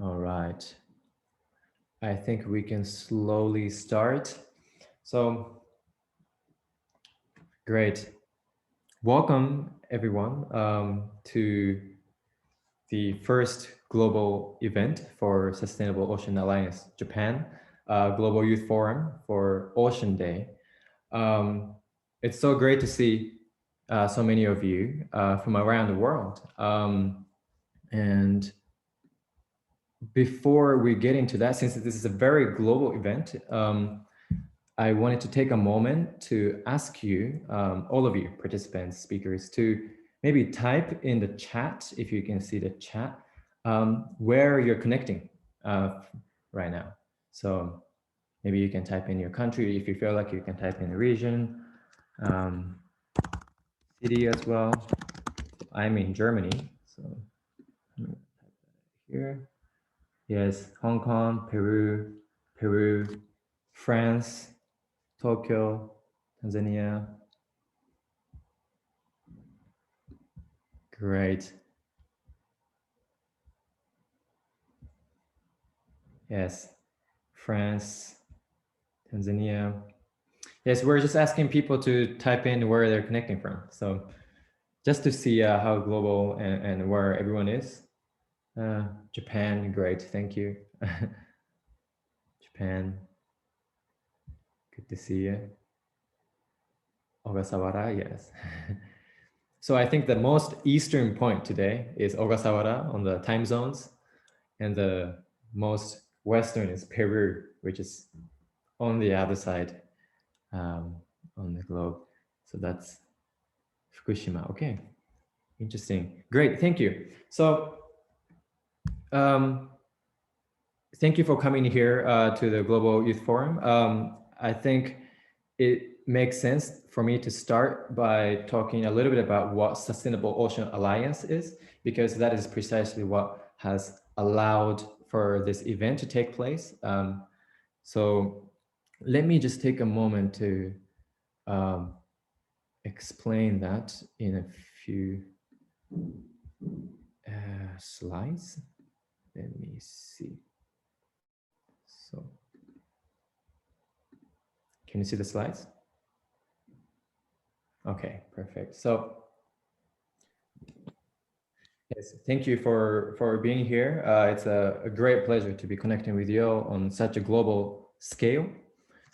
All right. I think we can slowly start. So, great. Welcome, everyone, to the first global event for Sustainable Ocean Alliance Japan, Global Youth Forum for Ocean Day. It's so great to see so many of you from around the world. And before we get into that, since this is a very global event, I wanted to take a moment to ask you, all of you participants, speakers, to maybe type in the chat, if you can see the chat, where you're connecting right now. So maybe you can type in your country. If you feel like you can type in the region, city as well. I'm in Germany, so I'm gonna type that here. Yes, Hong Kong, Peru, France, Tokyo, Tanzania. Great. Yes, France, Tanzania. Yes, we're just asking people to type in where they're connecting from. So just to see how global and where everyone is. Japan, great, thank you. Japan, good to see you. Ogasawara, yes. So I think the most eastern point today is Ogasawara on the time zones, and the most western is Peru, which is on the other side on the globe. So that's Fukushima. Okay, interesting. Great, thank you. So thank you for coming here to the Global Youth Forum. I think it makes sense for me to start by talking a little bit about what Sustainable Ocean Alliance is, because that is precisely what has allowed for this event to take place. So let me just take a moment to explain that in a few slides. Let me see. So, can you see the slides? Okay, perfect. So, yes, thank you for being here. It's a great pleasure to be connecting with you all on such a global scale.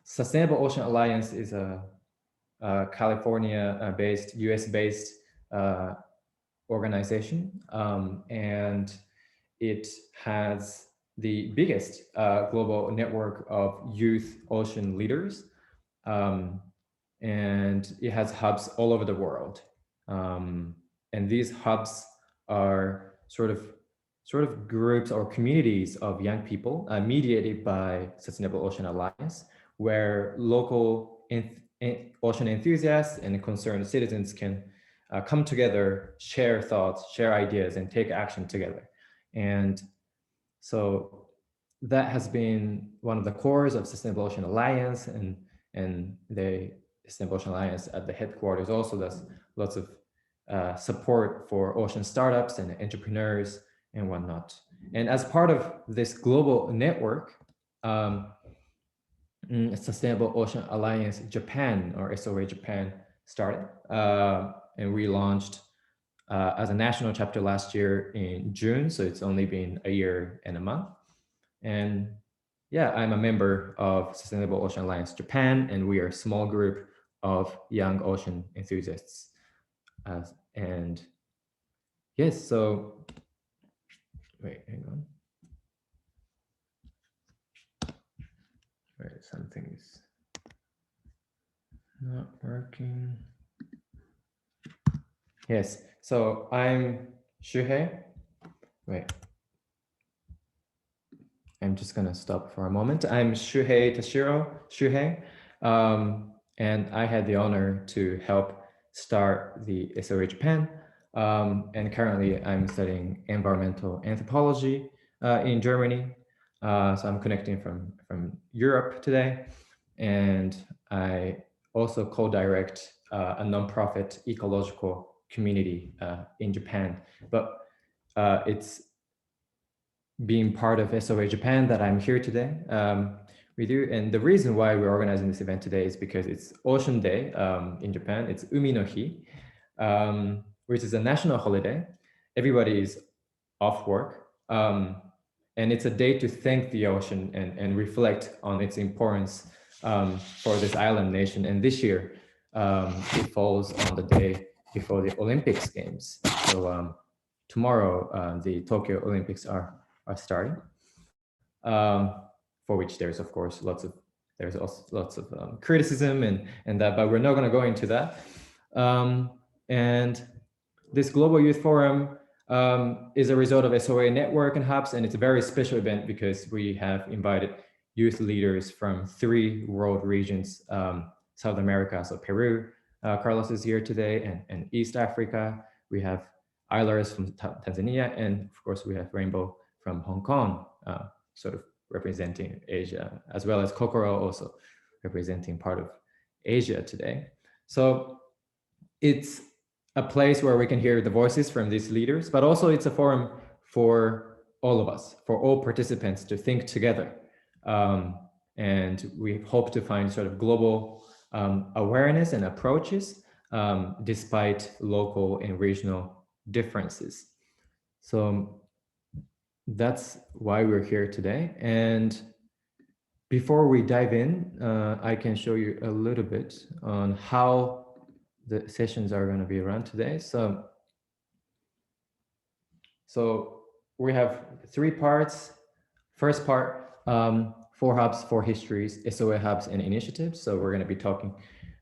Sustainable Ocean Alliance is a California-based, US-based organization, and it has the biggest global network of youth ocean leaders, and it has hubs all over the world. And these hubs are sort of groups or communities of young people mediated by Sustainable Ocean Alliance, where local ocean enthusiasts and concerned citizens can come together, share thoughts, share ideas, and take action together. And so that has been one of the cores of Sustainable Ocean Alliance, and the Sustainable Ocean Alliance at the headquarters also does lots of support for ocean startups and entrepreneurs and whatnot. And as part of this global network, Sustainable Ocean Alliance Japan, or SOA Japan, started, and we launched as a national chapter last year in June, so it's only been a year and a month. And yeah, I'm a member of Sustainable Ocean Alliance Japan, and we are a small group of young ocean enthusiasts. And yes, so wait, hang on. Wait, something is not working. Yes, so I'm Shuhei. Wait. I'm just gonna stop for a moment. I'm Shuhei Shuhei, and I had the honor to help start the SOA Japan. And currently I'm studying environmental anthropology in Germany. So I'm connecting from Europe today. And I also co-direct a nonprofit ecological community in Japan. But it's being part of SOA Japan that I'm here today with you. And the reason why we're organizing this event today is because it's Ocean Day in Japan. It's Umi no Hi, which is a national holiday. Everybody is off work. And it's a day to thank the ocean and reflect on its importance for this island nation. And this year, it falls on the day before the Olympics games. So tomorrow, the Tokyo Olympics are starting, for which there's of course lots of criticism and that, but we're not going to go into that. And this Global Youth Forum is a result of SOA network and hubs, and it's a very special event because we have invited youth leaders from 3 world regions, South America, so Peru, Carlos is here today, and East Africa. We have Eilers from Tanzania, and of course we have Rainbow from Hong Kong, sort of representing Asia, as well as Kokoro also representing part of Asia today. So it's a place where we can hear the voices from these leaders, but also it's a forum for all of us, for all participants to think together. And we hope to find sort of global awareness and approaches despite local and regional differences. So that's why we're here today. And before we dive in, I can show you a little bit on how the sessions are going to be run today. So we have 3 parts. First part, 4 hubs, 4 histories, SOA hubs and initiatives. So we're going to be talking,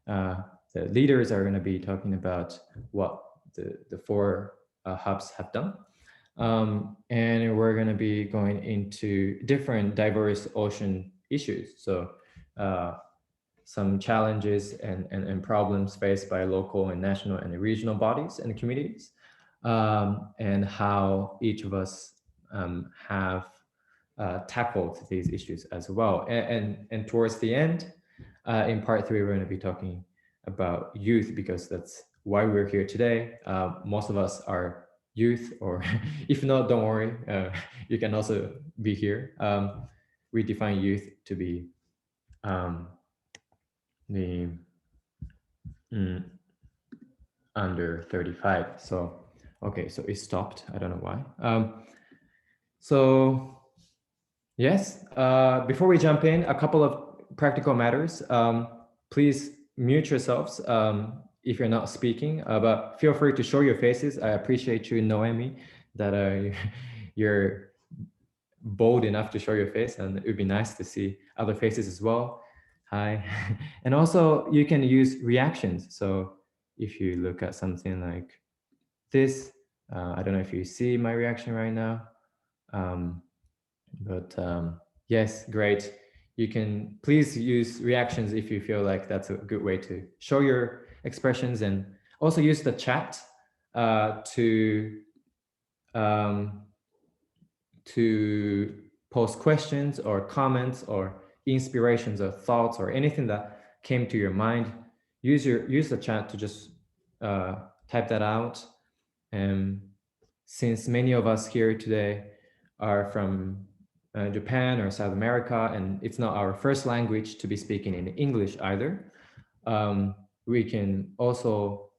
the leaders are going to be talking about what the 4 hubs have done. And we're going to be going into different diverse ocean issues. So some challenges and problems faced by local and national and regional bodies and communities, and how each of us have tackled these issues as well. And towards the end, in part 3, we're going to be talking about youth, because that's why we're here today. Most of us are youth, or if not, don't worry, you can also be here. We define youth to be the under 35. So okay, so it stopped. I don't know why. So yes, before we jump in, a couple of practical matters. Please mute yourselves if you're not speaking, but feel free to show your faces. I appreciate you, Noemi, that you're bold enough to show your face, and it would be nice to see other faces as well. Hi. And also you can use reactions. So if you look at something like this, I don't know if you see my reaction right now, but yes, great. You can please use reactions if you feel like that's a good way to show your expressions, and also use the chat to post questions or comments or inspirations or thoughts or anything that came to your mind. Use the chat to just type that out. And since many of us here today are from Japan or South America, and it's not our first language to be speaking in English either, we can also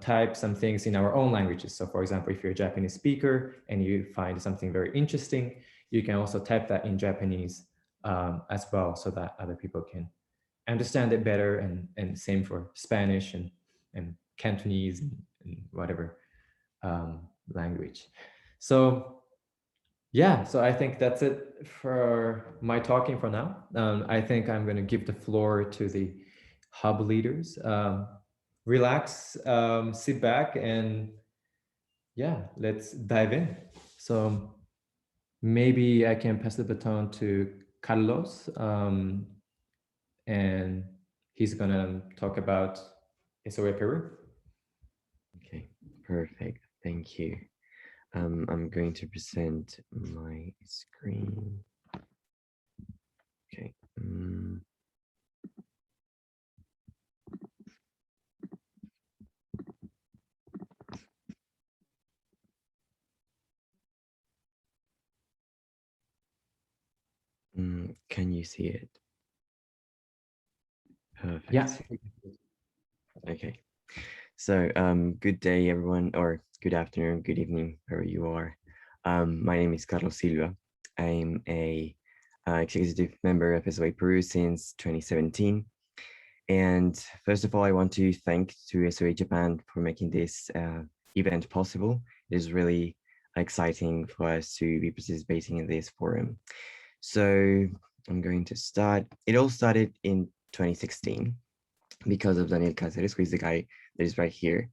type some things in our own languages. So for example, if you're a Japanese speaker and you find something very interesting, you can also type that in Japanese as well, so that other people can understand it better, and same for Spanish and Cantonese and whatever language. So yeah, so I think that's it for my talking for now. I think I'm going to give the floor to the hub leaders. Relax, sit back, and yeah, let's dive in. So maybe I can pass the baton to Carlos, and he's gonna talk about SOA Peru. Okay, perfect. Thank you. I'm going to present my screen. Okay. Can you see it? Perfect. Yeah. Okay. So good day, everyone, or good afternoon, good evening, wherever you are. My name is Carlos Silva. I'm a executive member of SOA Peru since 2017. And first of all, I want to thank to SOA Japan for making this event possible. It is really exciting for us to be participating in this forum. So I'm going to start. It all started in 2016 because of Daniel Cáceres, who is the guy that is right here.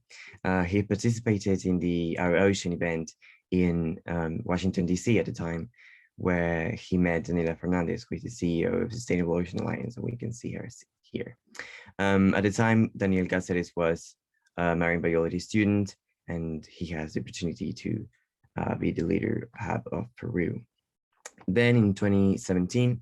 He participated in our ocean event in Washington, D.C. at the time, where he met Daniela Fernandez, who is the CEO of Sustainable Ocean Alliance, and we can see her here. At the time, Daniel Cáceres was a marine biology student, and he has the opportunity to be the leader hub of Peru. Then in 2017,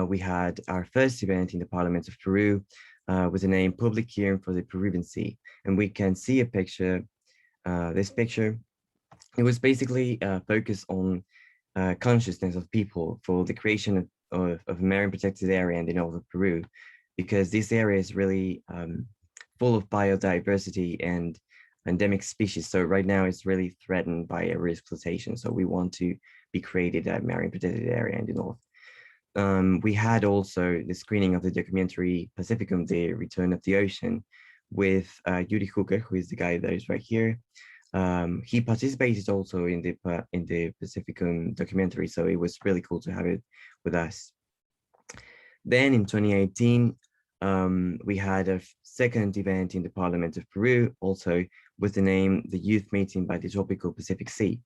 we had our first event in the Parliament of Peru with the name Public Hearing for the Peruvian Sea. And we can see a picture, this picture. It was basically focused on consciousness of people for the creation of a marine protected area in the north of Peru, because this area is really full of biodiversity and endemic species. So right now it's really threatened by over-exploitation. So we want to be created a marine protected area in the north. We had also the screening of the documentary Pacificum, The Return of the Ocean, with Yuri Hooker, who is the guy that is right here. He participated also in the Pacificum documentary, so it was really cool to have it with us. Then in 2018, we had a second event in the Parliament of Peru, also with the name The Youth Meeting by the Tropical Pacific Sea.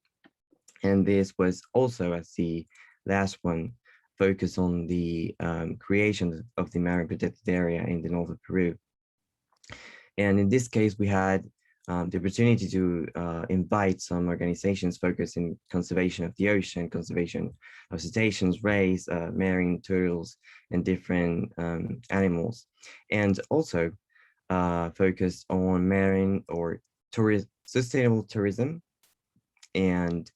And this was also, as the last one, focus on the creation of the marine protected area in the north of Peru. And in this case, we had the opportunity to invite some organizations focused in conservation of the ocean, conservation of cetaceans, rays, marine turtles, and different animals. And also focused on marine or sustainable tourism and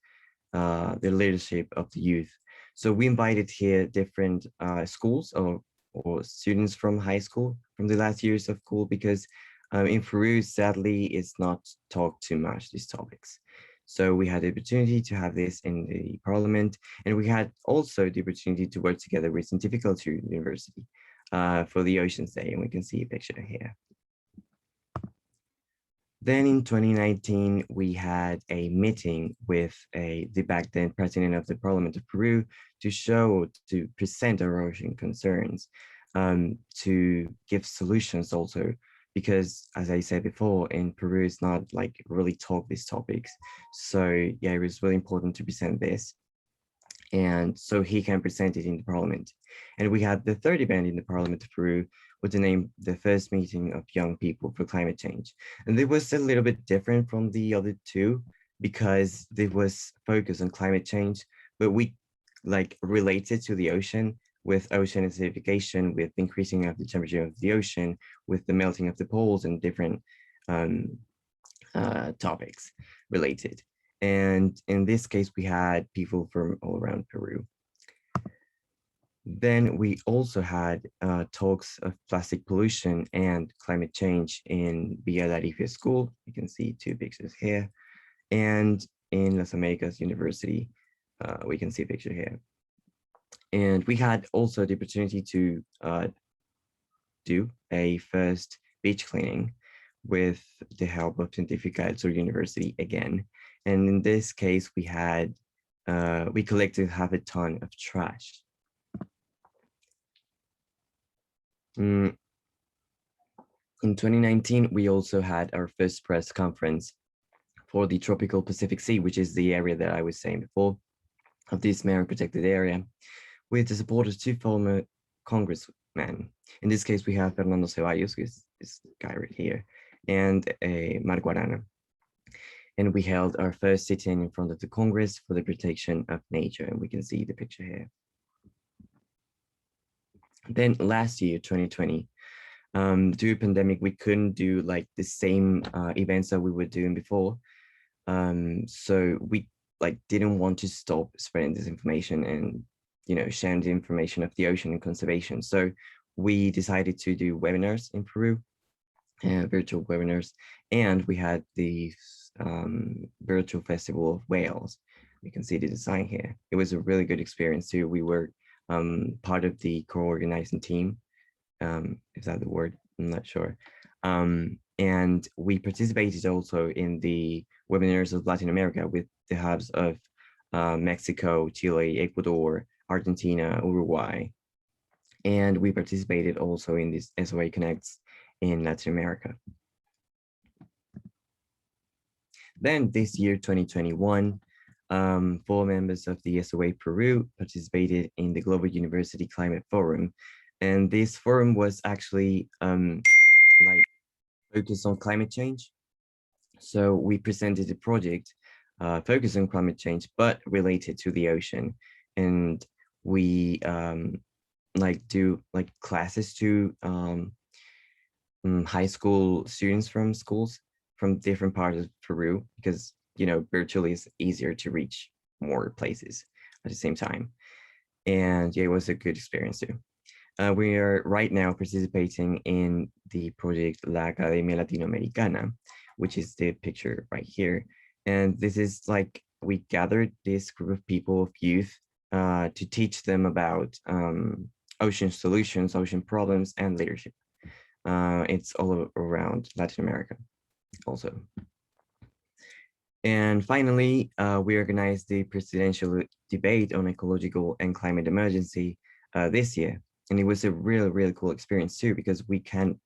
the leadership of the youth. So we invited here different schools or students from high school, from the last years of school, because in Peru, sadly, it's not talked too much, these topics. So we had the opportunity to have this in the parliament, and we had also the opportunity to work together with Científica del Sur University for the Oceans Day, and we can see a picture here. Then in 2019, we had a meeting with the back then president of the Parliament of Peru to present our ocean concerns, to give solutions also, because as I said before, in Peru, it's not like really talk these topics. So yeah, it was really important to present this. And so he can present it in the parliament. And we had the third event in the Parliament of Peru with the name, The First Meeting of Young People for Climate Change. And it was a little bit different from the other two because it was focused on climate change, but we like related to the ocean, with ocean acidification, with increasing of the temperature of the ocean, with the melting of the poles and different topics related. And in this case, we had people from all around Peru. Then we also had talks of plastic pollution and climate change in Villa Larifia School. You can see two pictures here. And in Las Americas University, we can see a picture here. And we had also the opportunity to do a first beach cleaning with the help of Científica del Sur University again. And in this case, we had, we collected 1/2 ton of trash. In 2019, we also had our first press conference for the tropical Pacific Sea, which is the area that I was saying before, of this marine protected area, with the support of 2 former congressmen. In this case, we have Fernando Ceballos, who is this guy right here, and Marco Arana. And we held our first sit-in in front of the Congress for the protection of nature, and we can see the picture here. Then last year, 2020, due to pandemic, we couldn't do like the same events that we were doing before. So we like didn't want to stop spreading this information, and sharing the information of the ocean and conservation. So we decided to do webinars in Peru, virtual webinars, and we had the virtual festival of whales. You can see the design here. It was a really good experience too. We were part of the co-organizing team. Is that the word? I'm not sure. And we participated also in the webinars of Latin America with the hubs of Mexico, Chile, Ecuador, Argentina, Uruguay. And we participated also in this SOA Connects in Latin America. Then this year, 2021, 4 members of the SOA Peru participated in the Global University Climate Forum. And this forum was actually focused on climate change. So we presented a project focused on climate change, but related to the ocean. And we do classes to high school students from schools from different parts of Peru, because virtually is easier to reach more places at the same time. And yeah, it was a good experience too. We are right now participating in the project La Academia Latinoamericana, which is the picture right here. And this is we gathered this group of people, of youth, to teach them about ocean solutions, ocean problems, and leadership. It's all around Latin America also. And finally, we organized the presidential debate on ecological and climate emergency this year. And it was a really, really cool experience too, because we could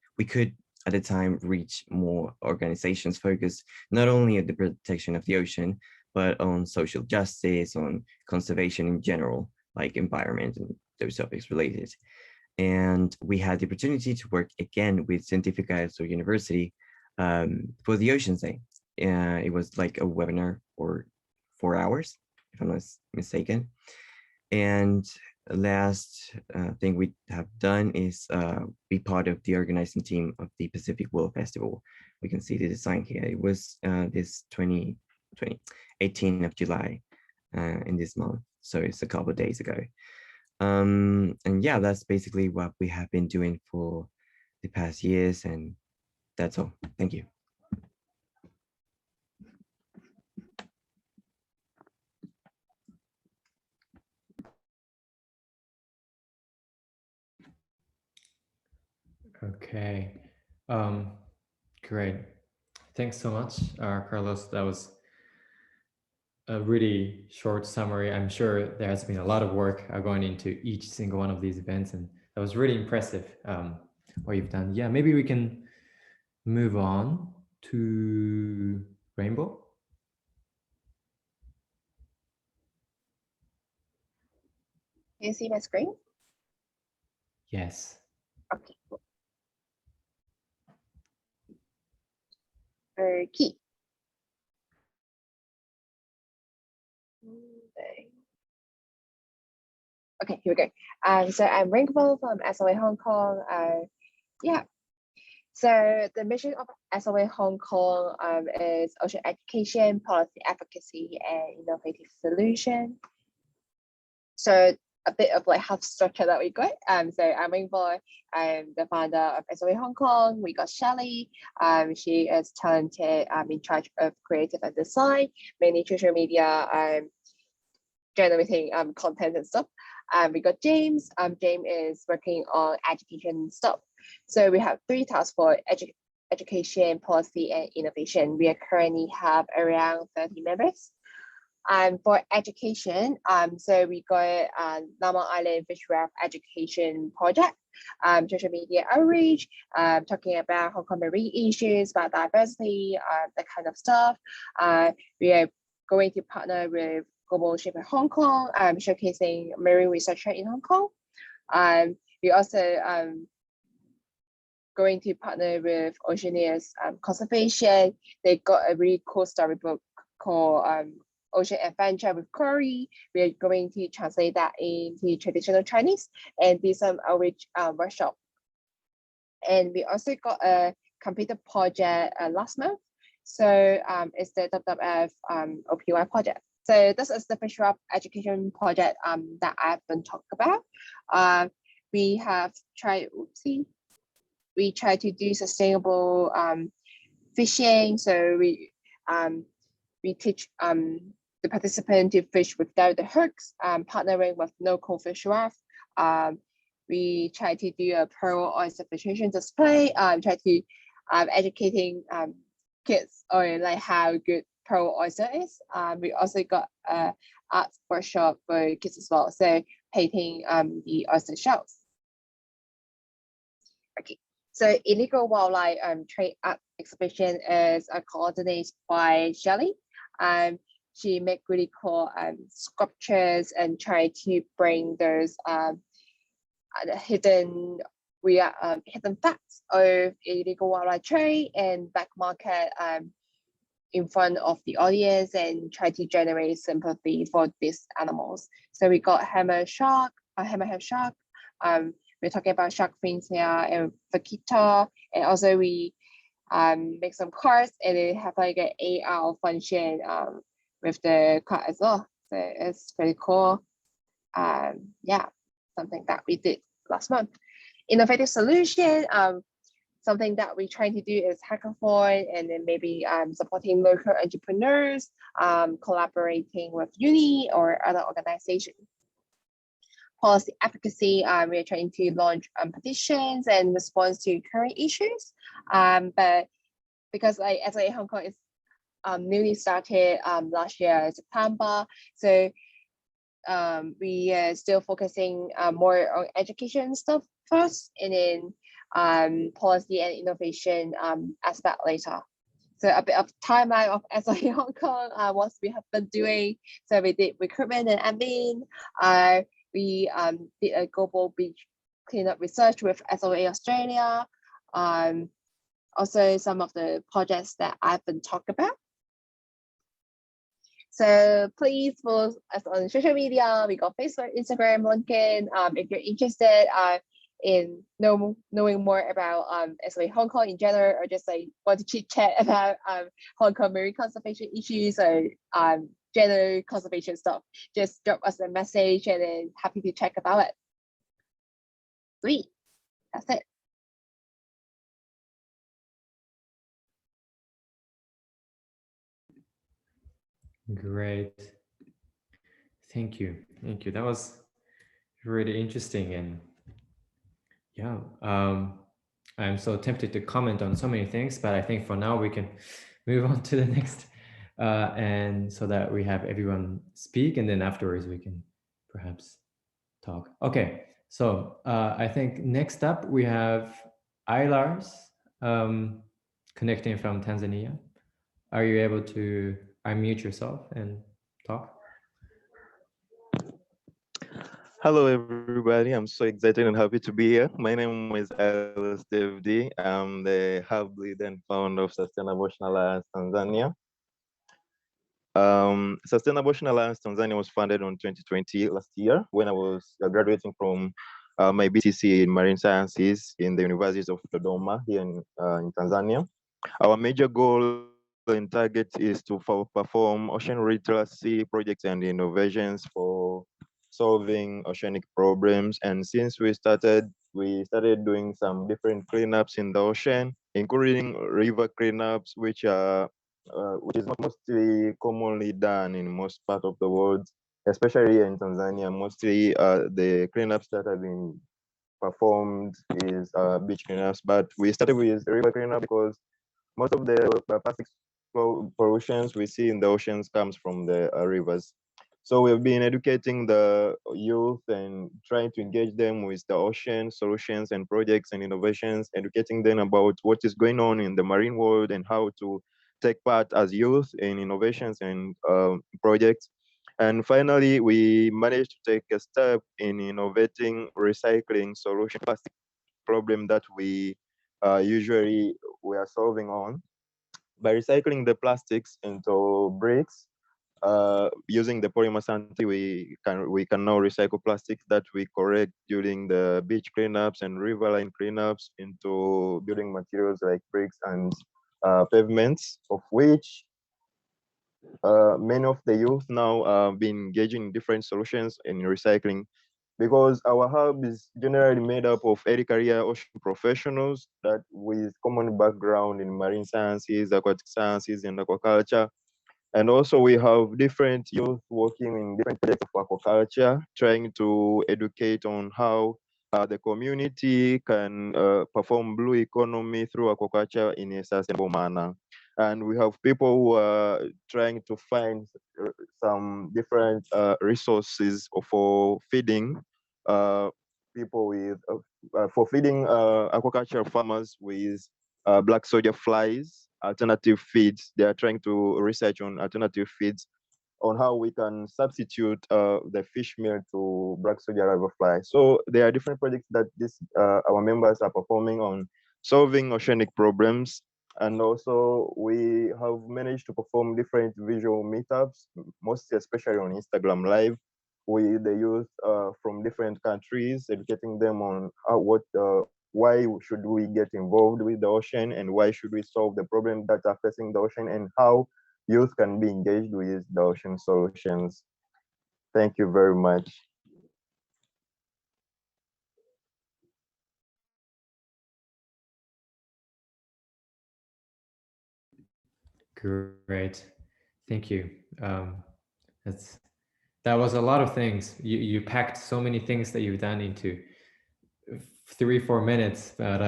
at the time reach more organizations focused not only on the protection of the ocean, but on social justice, on conservation in general, like environment and those topics related. And we had the opportunity to work again with Científica del Sur University for the Oceans Day. It was like a webinar for 4 hours, if I'm not mistaken. And last thing we have done is be part of the organizing team of the Pacific World Festival. We can see the design here. It was this 18th of July in this month. So it's a couple of days ago. And yeah, that's basically what we have been doing for the past years. And that's all. Thank you. Okay, great. Thanks so much, Carlos. That was a really short summary. I'm sure there has been a lot of work going into each single one of these events, and that was really impressive what you've done. Yeah, maybe we can move on to Rainbow. Can you see my screen? Yes. Okay, cool. Okay. Okay, here we go. So I'm Rainbow from SOA Hong Kong. Yeah. So the mission of SOA Hong Kong is ocean education, policy advocacy, and innovative solution. So a bit of how structure that we got. So I'm Rainbow. I'm the founder of SOA Hong Kong. We got Shelly. She is talented, in charge of creative and design, mainly social media, generating content and stuff. We got James. James is working on education stuff. So we have 3 tasks for education, policy, and innovation. We currently have around 30 members. For education, so we got Lamang Island Fish Wrap Education Project, social media outreach, talking about Hong Kong marine issues, about diversity, that kind of stuff. We are going to partner with Global Ship in Hong Kong, showcasing marine researcher in Hong Kong. We also going to partner with Oceania's Conservation. They got a really cool storybook called Ocean Adventure with Curry. We are going to translate that into traditional Chinese and do some outreach workshop. And we also got a completed project last month. So it's the WWF OPY project. So this is the fish wrap education project that I've been talking about. We have tried, we try to do sustainable fishing. So we teach the participant to fish without the hooks, partnering with local fish wrap. We try to do a pearl oyster filtration display. Try to educating kids on like how good pearl oyster is. We also got an art workshop for kids as well. So painting the oyster shells. Okay. So illegal wildlife trade art exhibition is coordinated by Shelley. She make really cool sculptures and try to bring those hidden facts of illegal wildlife trade and black market in front of the audience and try to generate sympathy for these animals. So we got hammerhead shark. We're talking about shark fins here and vaquita, and also we make some cards and they have like an AR function with the card as well. So it's pretty cool. Yeah, something that we did last month. Innovative solution, something that we're trying to do is hackathon and then maybe supporting local entrepreneurs, collaborating with uni or other organizations. Policy advocacy, we are trying to launch petitions and respond to current issues. But because like SOA Hong Kong is newly started last year September, so we are still focusing more on education stuff first, and then policy and innovation aspect later. So a bit of timeline of SOA Hong Kong, what we have been doing. So we did recruitment and admin. We did a global beach cleanup research with SOA Australia. Also some of the projects that I've been talking about. So please follow us on social media. We got Facebook, Instagram, LinkedIn. If you're interested in knowing more about SOA Hong Kong in general, or just like want to chit chat about Hong Kong marine conservation issues or general conservation stuff, just drop us a message and then happy to check about it. Sweet, that's it. Great. Thank you. That was really interesting, and yeah, I'm so tempted to comment on so many things, but I think for now we can move on to the next, and so that we have everyone speak, and then afterwards we can perhaps talk. Okay, so I think next up we have Ailars connecting from Tanzania. Are you able to unmute yourself and talk? Hello, everybody. I'm so excited and happy to be here. My name is Alice David. I'm the hub lead and founder of Sustainable Ocean Alliance Tanzania. Sustainable Ocean Alliance Tanzania was founded in 2020, last year, when I was graduating from my BTC in Marine Sciences in the University of Dodoma here in Tanzania. Our major goal and target is to perform ocean literacy projects and innovations for solving oceanic problems. And since we started doing some different cleanups in the ocean, including river cleanups, which is mostly commonly done in most part of the world, especially in Tanzania. Mostly the cleanups that have been performed is beach cleanups, but we started with river cleanup because most of the plastic pollutions we see in the oceans comes from the rivers. So we've been educating the youth and trying to engage them with the ocean solutions and projects and innovations, educating them about what is going on in the marine world and how to take part as youth in innovations and projects. And finally, we managed to take a step in innovating recycling solution plastic problem that we usually are solving on. By recycling the plastics into bricks, using the polymer sanity, we can now recycle plastics that we collect during the beach cleanups and riverine cleanups into building materials like bricks and pavements, of which many of the youth now been engaging in different solutions in recycling, because our hub is generally made up of early career ocean professionals that with common background in marine sciences, aquatic sciences, and aquaculture. And also we have different youth working in different projects of aquaculture, trying to educate on how the community can perform blue economy through aquaculture in a sustainable manner. And we have people who are trying to find some different resources for feeding people with, for feeding aquaculture farmers with black soldier flies, alternative feeds. They are trying to research on alternative feeds on how we can substitute the fish meal to black soldier larva fly. So there are different projects that this our members are performing on solving oceanic problems. And also we have managed to perform different visual meetups, mostly especially on Instagram Live, with the youth from different countries, educating them on why should we get involved with the ocean, and why should we solve the problems that are facing the ocean, and how youth can be engaged with the ocean solutions. Thank you very much. Great, thank you. That was a lot of things. You packed so many things that you've done into 3-4 minutes, but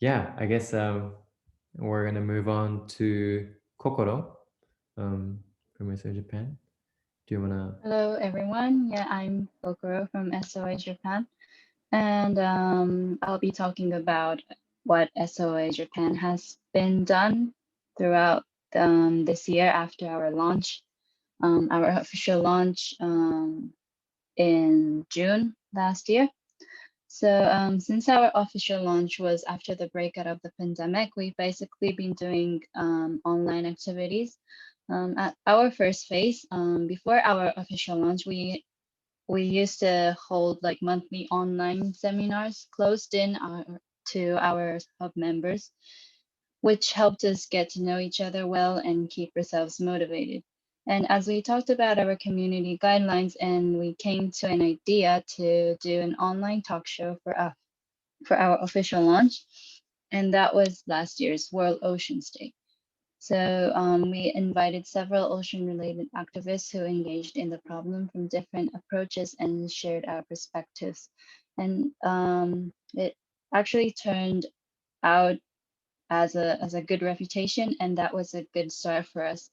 yeah, I guess we're gonna move on to Kokoro from SOA Japan. Do you wanna? Hello, everyone. Yeah, I'm Kokoro from SOA Japan, and I'll be talking about what SOA Japan has been done throughout this year after our launch, our official launch in June last year. So since our official launch was after the breakout of the pandemic, we've basically been doing online activities. At our first phase, before our official launch, we used to hold like monthly online seminars closed in to our hub members, which helped us get to know each other well and keep ourselves motivated. And as we talked about our community guidelines, and we came to an idea to do an online talk show for our official launch, and that was last year's World Oceans Day. So we invited several ocean-related activists who engaged in the problem from different approaches and shared our perspectives. And it actually turned out as a good reputation, and that was a good start for us.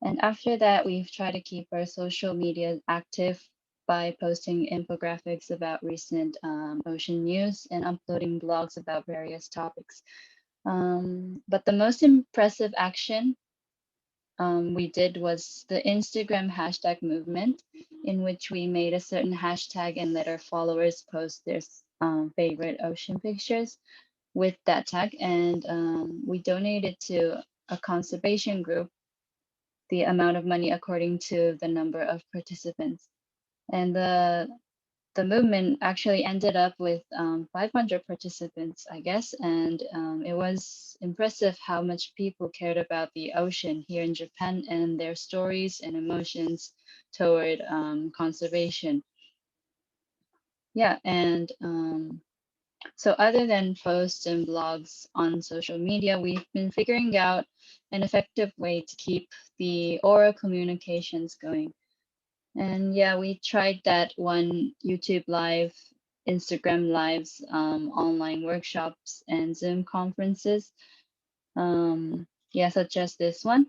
And after that, we've tried to keep our social media active by posting infographics about recent ocean news and uploading blogs about various topics. But the most impressive action we did was the Instagram hashtag movement, in which we made a certain hashtag and let our followers post their favorite ocean pictures with that tag. And we donated to a conservation group the amount of money according to the number of participants. And the movement actually ended up with 500 participants, I guess, and it was impressive how much people cared about the ocean here in Japan and their stories and emotions toward conservation. Yeah, and so other than posts and blogs on social media, we've been figuring out an effective way to keep the oral communications going. And yeah, we tried that one YouTube live, Instagram lives, online workshops, and Zoom conferences. Yeah, such as this one.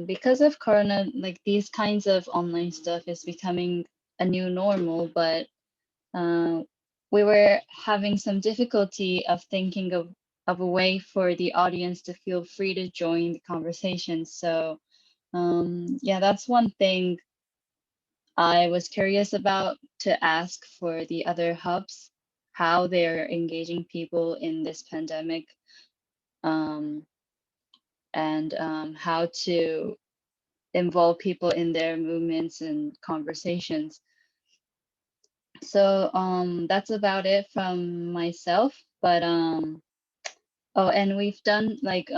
Because of Corona, like these kinds of online stuff is becoming a new normal, but we were having some difficulty of thinking of a way for the audience to feel free to join the conversation. So yeah, that's one thing I was curious about to ask for the other hubs, how they're engaging people in this pandemic, and how to involve people in their movements and conversations. So that's about it from myself. But oh, and we've done like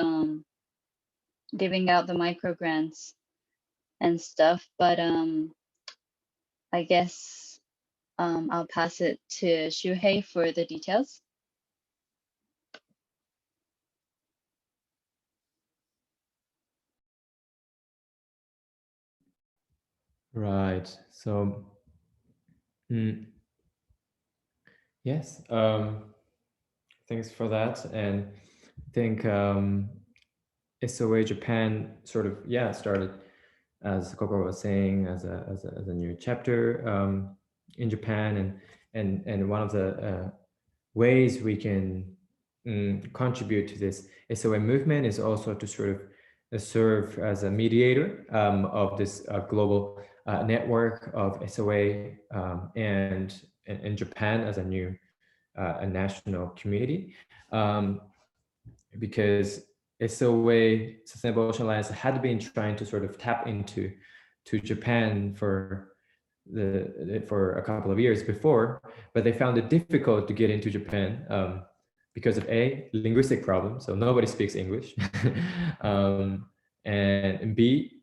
giving out the micro grants and stuff. But I guess I'll pass it to Shuhei for the details. Right. So, yes. Thanks for that. And I think SOA Japan sort of started, as Kokoro was saying, as a new chapter in Japan, and one of the ways we can contribute to this SOA movement is also to sort of serve as a mediator of this global network of SOA and in Japan as a new a national community, because SOA Sustainable Ocean Alliance had been trying to sort of tap into Japan for a couple of years before, but they found it difficult to get into Japan because of A, linguistic problems, so nobody speaks English, and B,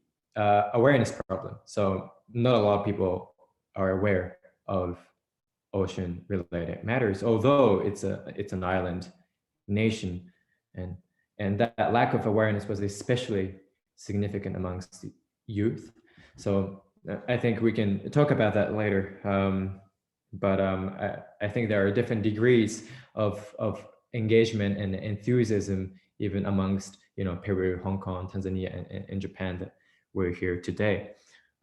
awareness problem. So not a lot of people are aware of ocean related matters, although it's an island nation, and that lack of awareness was especially significant amongst the youth. So I think we can talk about that later, but I think there are different degrees of engagement and enthusiasm even amongst Peru, Hong Kong, Tanzania, and Japan that we're here today.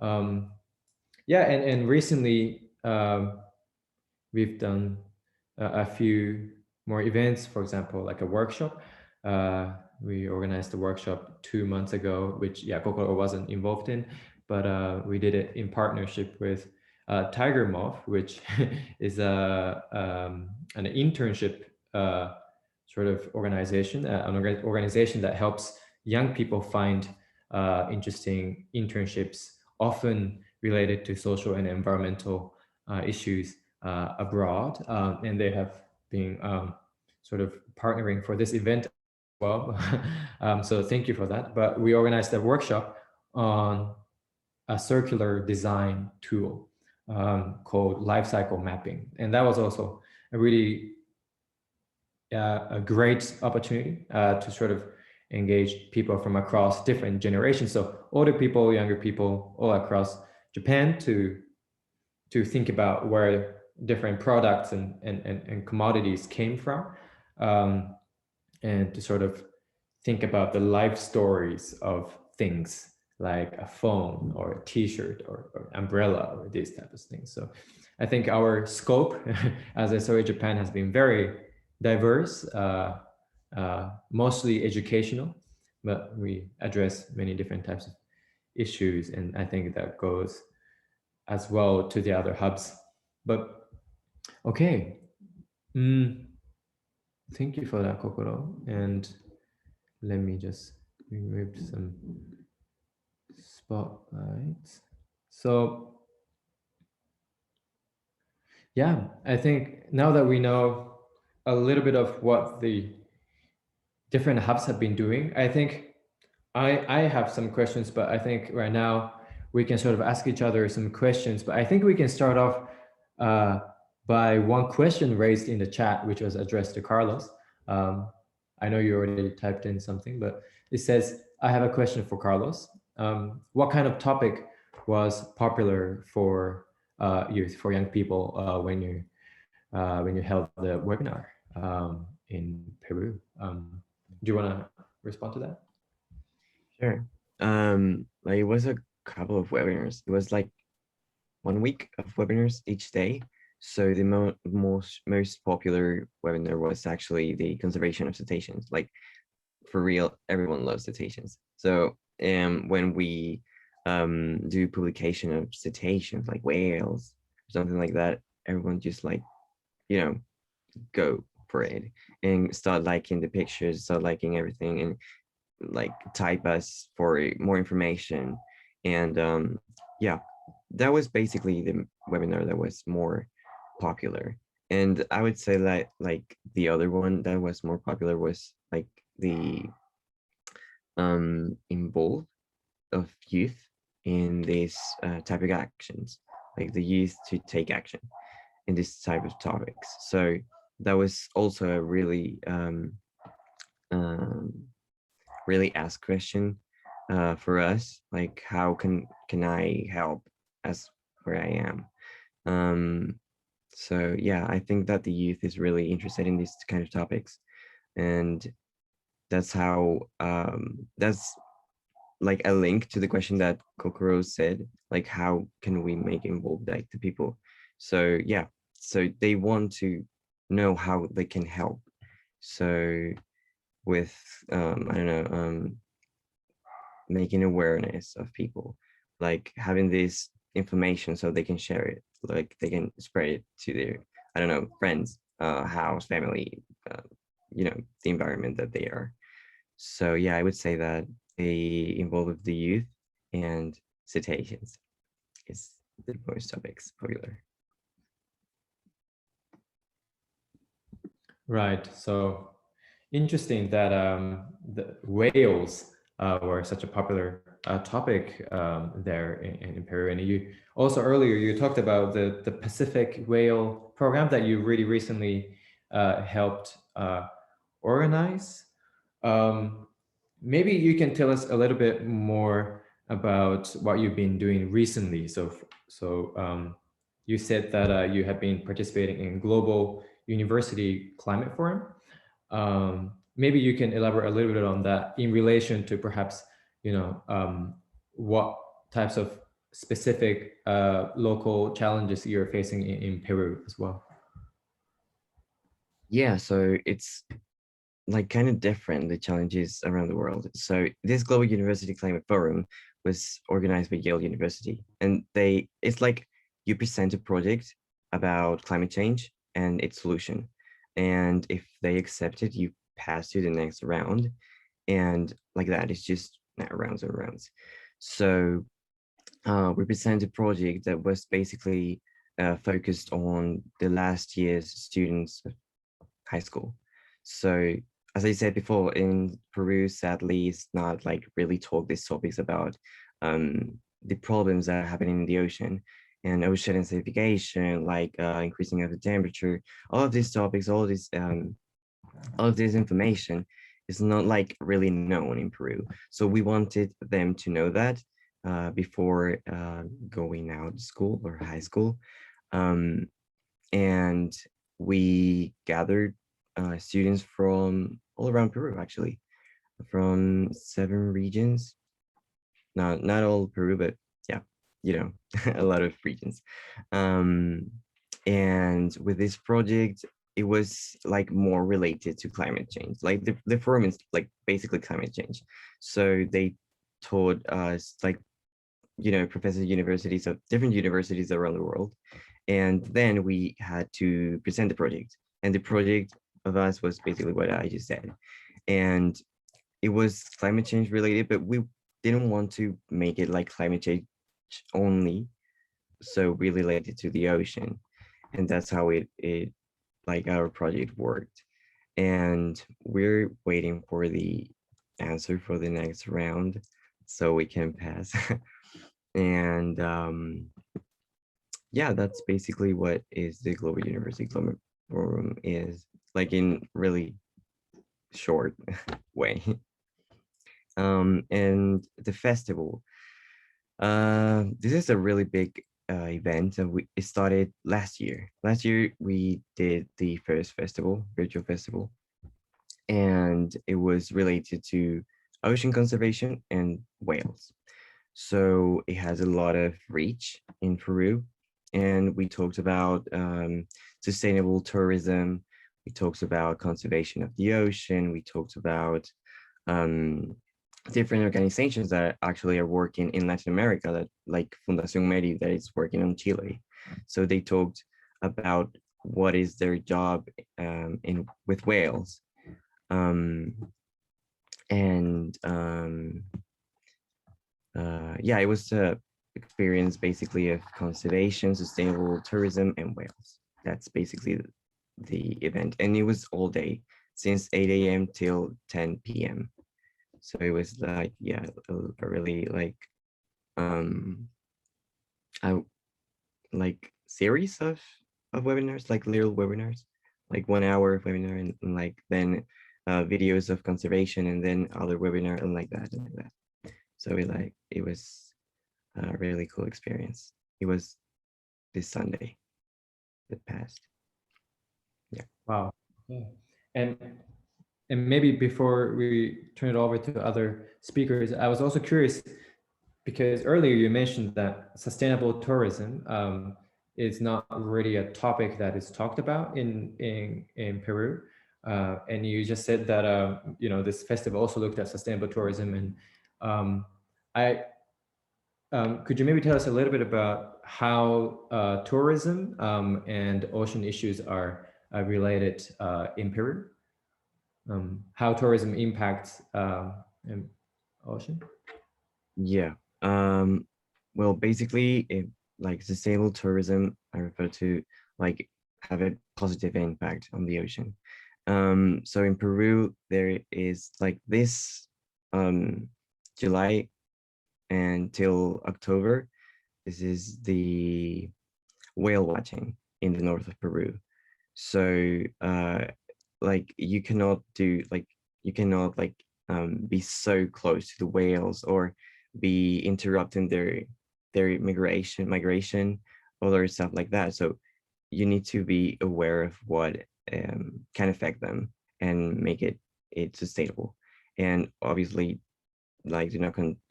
And recently we've done a few more events, for example, like a workshop. We organized a workshop 2 months ago, which Kokoro wasn't involved in, but we did it in partnership with Tiger Moth, which is an internship sort of organization, an organization that helps young people find interesting internships, often related to social and environmental issues abroad, and they have been sort of partnering for this event as well. So thank you for that. But we organized a workshop on a circular design tool called life cycle mapping, and that was also a really a great opportunity to sort of engage people from across different generations, so older people, younger people, all across Japan, to think about where different products and commodities came from, and to sort of think about the life stories of things like a phone or a t-shirt or umbrella or these types of things. So I think our scope as SOA Japan has been very diverse, mostly educational, but we address many different types of issues, and I think that goes as well to the other hubs. But okay, thank you for that, Kokoro. And let me just remove some spotlights. So I think now that we know a little bit of what the different hubs have been doing, I think I have some questions, but I think right now we can sort of ask each other some questions. But I think we can start off by one question raised in the chat, which was addressed to Carlos. I know you already typed in something, but it says, I have a question for Carlos. What kind of topic was popular for youth, for young people when you held the webinar in Peru? Do you want to respond to that? Sure. Like, it was a couple of webinars. It was like 1 week of webinars each day. So the most popular webinar was actually the conservation of cetaceans. Like, for real, everyone loves cetaceans. So when we do publication of cetaceans, like whales or something like that, everyone just like, go for it and start liking the pictures, start liking everything, and like type us for more information. And that was basically the webinar that was more popular. And I would say that like the other one that was more popular was like the involved of youth in these type of actions, like the youth to take action in this type of topics. So that was also a really really asked question for us, like how can I help as where I am. So yeah, I think that the youth is really interested in these kind of topics, and that's how that's like a link to the question that Kokoro said, like how can we make involved like the people. So yeah, so they want to know how they can help. So with I don't know, making awareness of people, like having this information so they can share it, like they can spread it to their, I don't know, friends, house, family, you know, the environment that they are. So yeah, I would say that they involve with the youth and citations is the most topics popular. Right. So interesting that the whales were such a popular topic there in Peru. And you also earlier you talked about the Pacific whale program that you really recently helped organize. Maybe you can tell us a little bit more about what you've been doing recently. So you said that you have been participating in Global University Climate Forum. Maybe you can elaborate a little bit on that in relation to perhaps, you know, what types of specific local challenges you're facing in Peru as well. Yeah, so it's like kind of different, the challenges around the world. So this Global University Climate Forum was organized by Yale University, and it's like you present a project about climate change and its solution. And if they accept it, you pass to the next round. And like that, it's just rounds and rounds. So we presented a project that was basically focused on the last year's students of high school. So as I said before, in Peru, sadly, it's not like really talk these topics about the problems that are happening in the ocean and ocean acidification, like increasing of the temperature. All of these topics, all of this information is not like really known in Peru. So we wanted them to know that before going out to school or high school. And we gathered students from all around Peru, actually, from 7 regions. Not all Peru, but yeah, you know, a lot of regions. And with this project, it was like more related to climate change. Like the forum is like basically climate change. So they taught us, like, you know, professors at universities of different universities around the world. And then we had to present the project. And the project of us was basically what I just said. And it was climate change related, but we didn't want to make it like climate change only, so related to the ocean. And that's how it like our project worked. And we're waiting for the answer for the next round so we can pass. And yeah, that's basically what is the Global University Climate Forum is, like in really short way. And the festival, this is a really big event, and it started last year. Last year we did the first festival, virtual festival, and it was related to ocean conservation and whales. So it has a lot of reach in Peru, and we talked about sustainable tourism. We talked about conservation of the ocean. We talked about different organizations that actually are working in Latin America, that like Fundación Meri, that is working on Chile. So they talked about what is their job with whales. Yeah, it was a experience basically of conservation, sustainable tourism, and whales. That's basically the event, and it was all day since 8 a.m. till 10 p.m. So it was like, yeah, a really like I like series of webinars, like little webinars, like 1 hour webinar, and like then videos of conservation, and then other webinar and like that and like that. So it was a really cool experience. It was this Sunday that passed. Yeah. Wow. Yeah. And maybe before we turn it over to other speakers, I was also curious because earlier you mentioned that sustainable tourism is not really a topic that is talked about in Peru, and you just said that you know, this festival also looked at sustainable tourism, and could you maybe tell us a little bit about how tourism and ocean issues are related in Peru? How tourism impacts ocean? Yeah. Well, basically, like sustainable tourism, I refer to like have a positive impact on the ocean. So in Peru, there is like this July until October, this is the whale watching in the north of Peru. So like you cannot be so close to the whales or be interrupting their migration, other stuff like that. So you need to be aware of what can affect them and make it sustainable. And obviously, like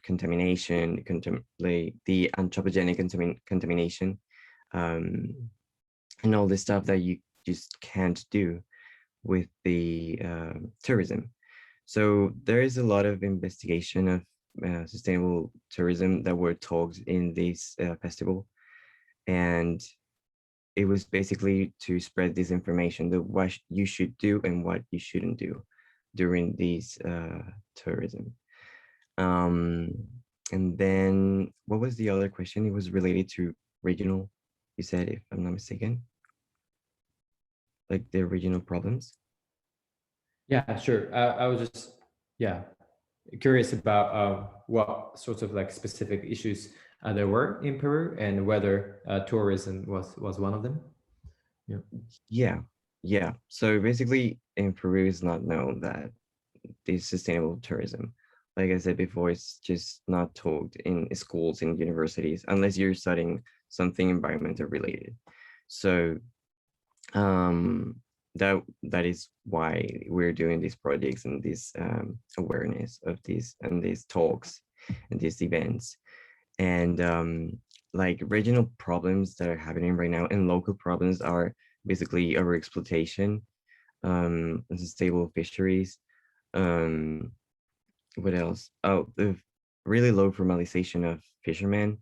contamination, the anthropogenic contamination, and all this stuff that you just can't do with the tourism. So there is a lot of investigation of sustainable tourism that were talked in this festival, and it was basically to spread this information, that what you should do and what you shouldn't do during these tourism. And then what was the other question? It was related to regional, you said, if I'm not mistaken, like the regional problems. Yeah, sure. I was just, yeah, curious about what sorts of like specific issues there were in Peru, and whether tourism was one of them. Yeah. So basically in Peru, it's not known that this sustainable tourism, like I said before, it's just not taught in schools and universities unless you're studying something environmental related. So that is why we're doing these projects and this awareness of these and these talks and these events. And like regional problems that are happening right now and local problems are basically overexploitation, unstable fisheries. What else? Oh, the really low formalization of fishermen.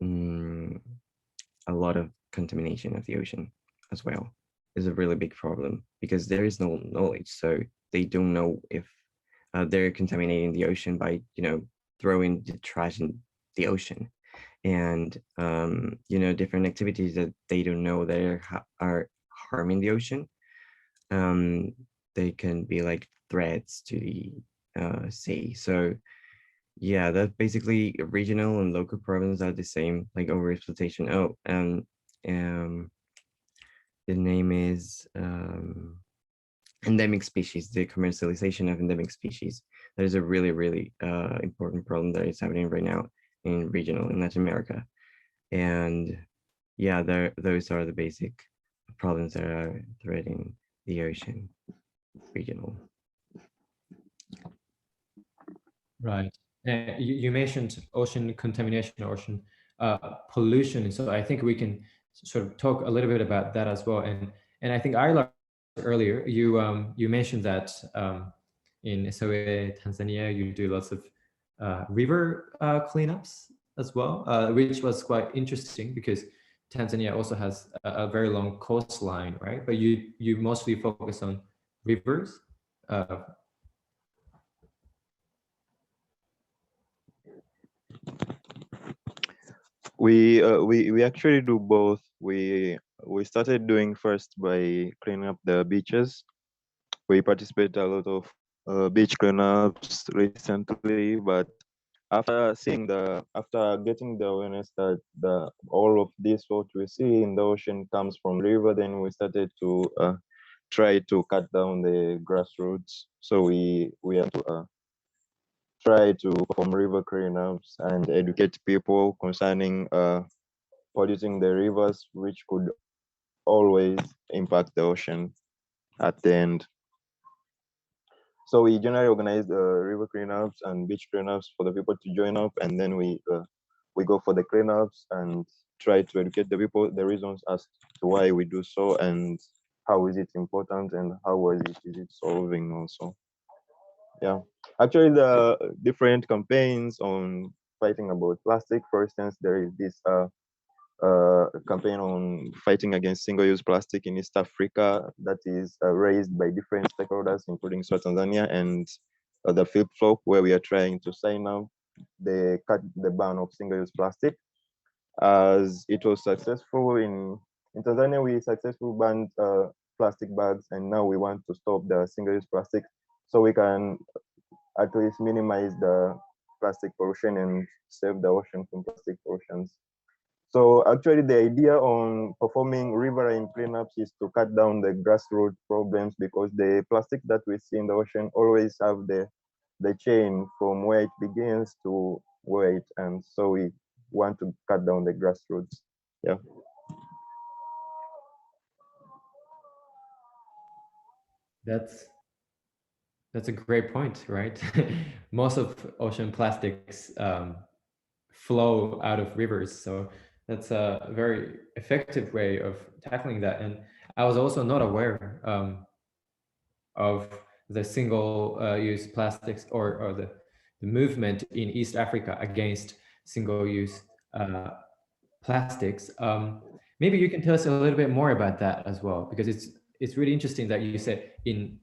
A lot of contamination of the ocean as well is a really big problem, because there is no knowledge. So they don't know if they're contaminating the ocean by, throwing the trash in the ocean, and different activities that they don't know that are harming the ocean. They can be like threats to the sea. So yeah, that basically regional and local problems are the same, like overexploitation. Oh, the name is endemic species, the commercialization of endemic species. That is a really, really important problem that is happening right now in Latin America. And yeah, those are the basic problems that are threatening the ocean regional. Right. You mentioned ocean contamination, ocean pollution. So I think we can sort of talk a little bit about that as well. And I think I learned earlier, you mentioned that in SOA Tanzania, you do lots of river cleanups as well, which was quite interesting because Tanzania also has a very long coastline, right? But you mostly focus on rivers. We actually do both. We started doing first by cleaning up the beaches. We participate a lot of beach cleanups recently, but after getting the awareness that all of this what we see in the ocean comes from river, then we started to try to cut down the grassroots. So we have to try to perform river cleanups and educate people concerning polluting the rivers, which could always impact the ocean at the end. So we generally organize river cleanups and beach cleanups for the people to join up, and then we go for the cleanups and try to educate the people the reasons as to why we do so and how is it important and how is it solving also. Yeah, actually the different campaigns on fighting about plastic. For instance, there is this campaign on fighting against single-use plastic in East Africa that is raised by different stakeholders, including SOA Tanzania and the flip-flop, where we are trying to sign up the ban of single-use plastic. As it was successful in Tanzania, we successfully banned plastic bags, and now we want to stop the single-use plastic so we can at least minimize the plastic pollution and save the ocean from plastic pollutions. So actually the idea on performing riverine cleanups is to cut down the grassroots problems, because the plastic that we see in the ocean always have the chain from where it begins to where it ends. So we want to cut down the grassroots. Yeah. That's a great point, right? Most of ocean plastics flow out of rivers, so that's a very effective way of tackling that. And I was also not aware of the single-use plastics or the movement in East Africa against single-use plastics. Maybe you can tell us a little bit more about that as well, because it's really interesting that you said in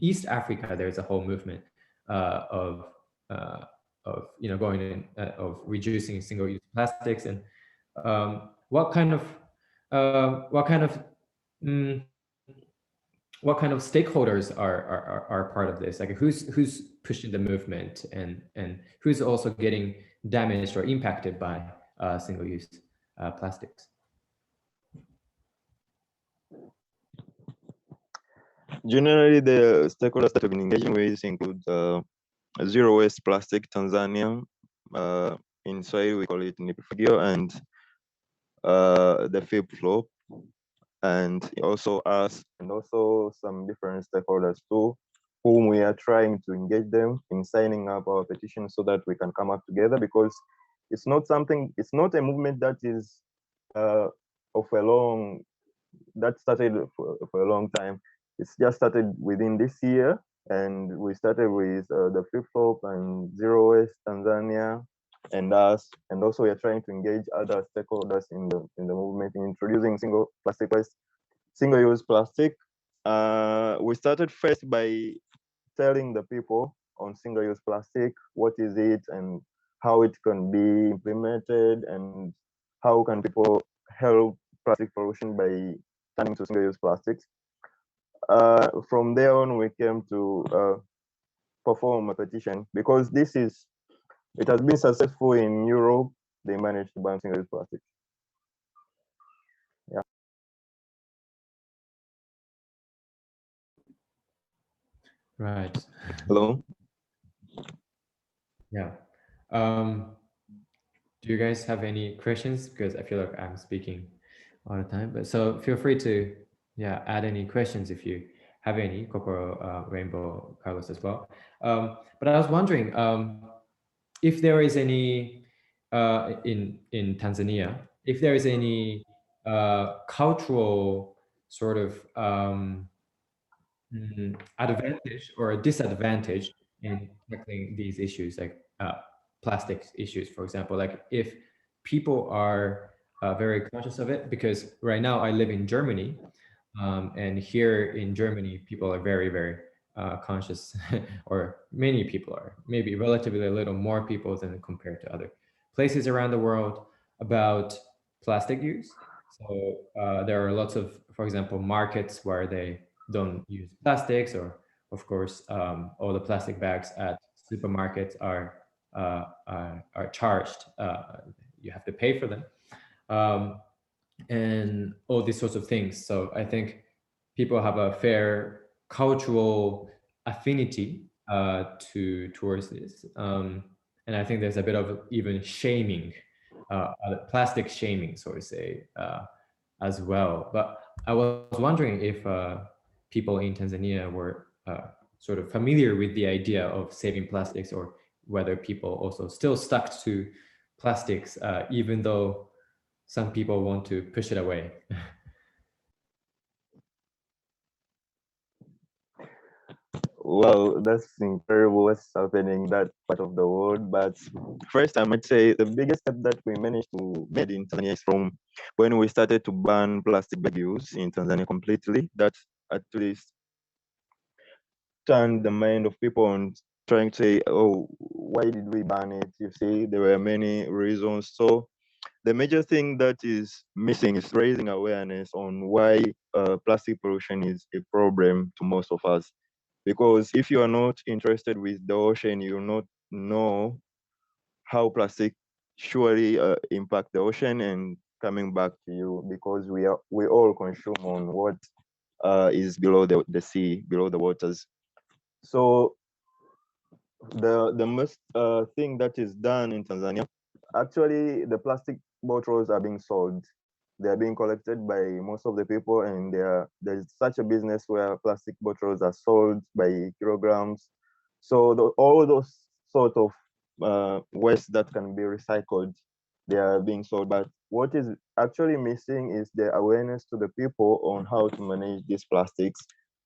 East Africa there's a whole movement of going in of reducing single-use plastics. And what kind of stakeholders are part of this? Like who's pushing the movement, and who's also getting damaged or impacted by single-use plastics? Generally, the stakeholders that we've been engaging with include Zero Waste Plastic Tanzania. In Swahili, we call it Nipifagio, and the flip-flop, and also us, and also some different stakeholders too, whom we are trying to engage them in signing up our petition so that we can come up together, because it's not a movement that is that started for a long time. It's just started within this year, and we started with the flip-flop and Zero Waste Tanzania and us, and also we are trying to engage other stakeholders in the movement in introducing single-use plastic. We started first by telling the people on single-use plastic, what is it and how it can be implemented, and how can people help plastic pollution by turning to single-use plastics. From there on, we came to perform a petition, because it has been successful in Europe. They managed to ban single-use plastic. Yeah. Right. Hello. Yeah. Do you guys have any questions? Because I feel like I'm speaking all the time, but so feel free to add any questions if you have any, Kokoro, Rainbow, Carlos as well. But I was wondering if there is any in Tanzania, if there is any cultural sort of advantage or a disadvantage in tackling these issues, like plastic issues, for example. Like if people are very conscious of it, because right now I live in Germany, and here in Germany, people are very, very conscious, or many people are, maybe relatively a little more people than compared to other places around the world, about plastic use. So there are lots of, for example, markets where they don't use plastics, or of course, all the plastic bags at supermarkets are charged. You have to pay for them, and all these sorts of things. So I think people have a fair cultural affinity towards this, and I think there's a bit of even shaming, plastic shaming, so to say, as well. But I was wondering if people in Tanzania were sort of familiar with the idea of saving plastics, or whether people also still stuck to plastics, even though some people want to push it away. Well, that's incredible what's happening in that part of the world. But first, I might say the biggest step that we managed to make in Tanzania is from when we started to ban plastic bag use in Tanzania completely. That at least turned the mind of people on trying to say, oh, why did we ban it? You see, there were many reasons. So the major thing that is missing is raising awareness on why plastic pollution is a problem to most of us. Because if you are not interested with the ocean, you will not know how plastic surely impact the ocean and coming back to you, because we all consume on what is below the sea, below the waters. So the most thing that is done in Tanzania, actually the plastic bottles are being sold. They are being collected by most of the people, and there's such a business where plastic bottles are sold by kilograms. So all those sort of waste that can be recycled, they are being sold. But what is actually missing is the awareness to the people on how to manage these plastics.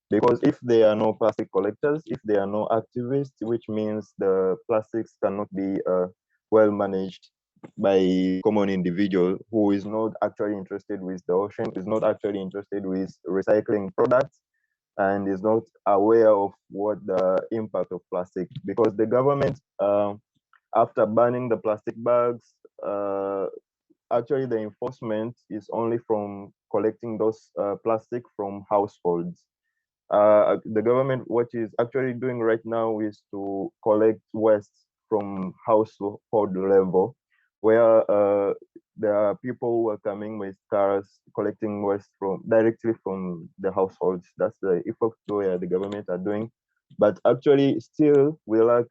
Because if there are no plastic collectors, if there are no activists, which means the plastics cannot be well managed by common individual who is not actually interested with the ocean, is not actually interested with recycling products, and is not aware of what the impact of plastic. Because the government, after banning the plastic bags, actually the enforcement is only from collecting those plastic from households. The government, what is actually doing right now is to collect waste from household level, where there are people who are coming with cars collecting waste directly from the households. That's the effort where the government are doing. But actually, still, we lack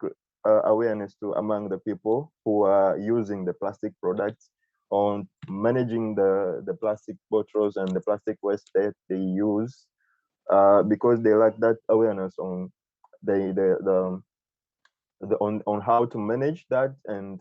awareness among the people who are using the plastic products on managing the plastic bottles and the plastic waste that they use. Because they lack that awareness on on how to manage that, and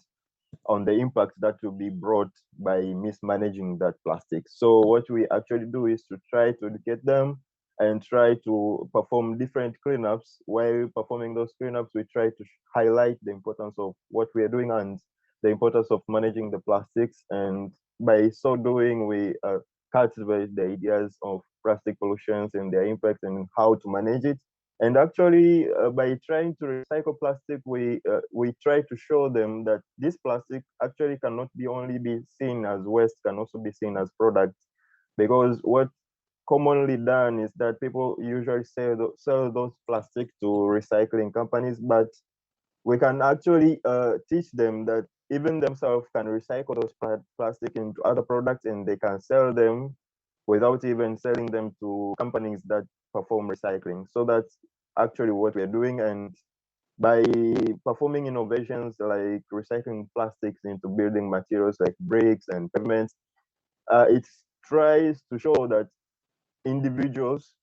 on the impact that will be brought by mismanaging that plastic. So what we actually do is to try to educate them and try to perform different cleanups. While performing those cleanups, we try to highlight the importance of what we are doing and the importance of managing the plastics. And by so doing, we cultivate the ideas of plastic pollutions and their impact and how to manage it. And actually, by trying to recycle plastic, we try to show them that this plastic actually cannot only be seen as waste, can also be seen as products. Because what commonly done is that people usually sell those plastic to recycling companies, but we can actually teach them that even themselves can recycle those plastic into other products, and they can sell them without even selling them to companies that perform recycling. So that's actually what we're doing. And by performing innovations like recycling plastics into building materials like bricks and pavements, it tries to show that individuals,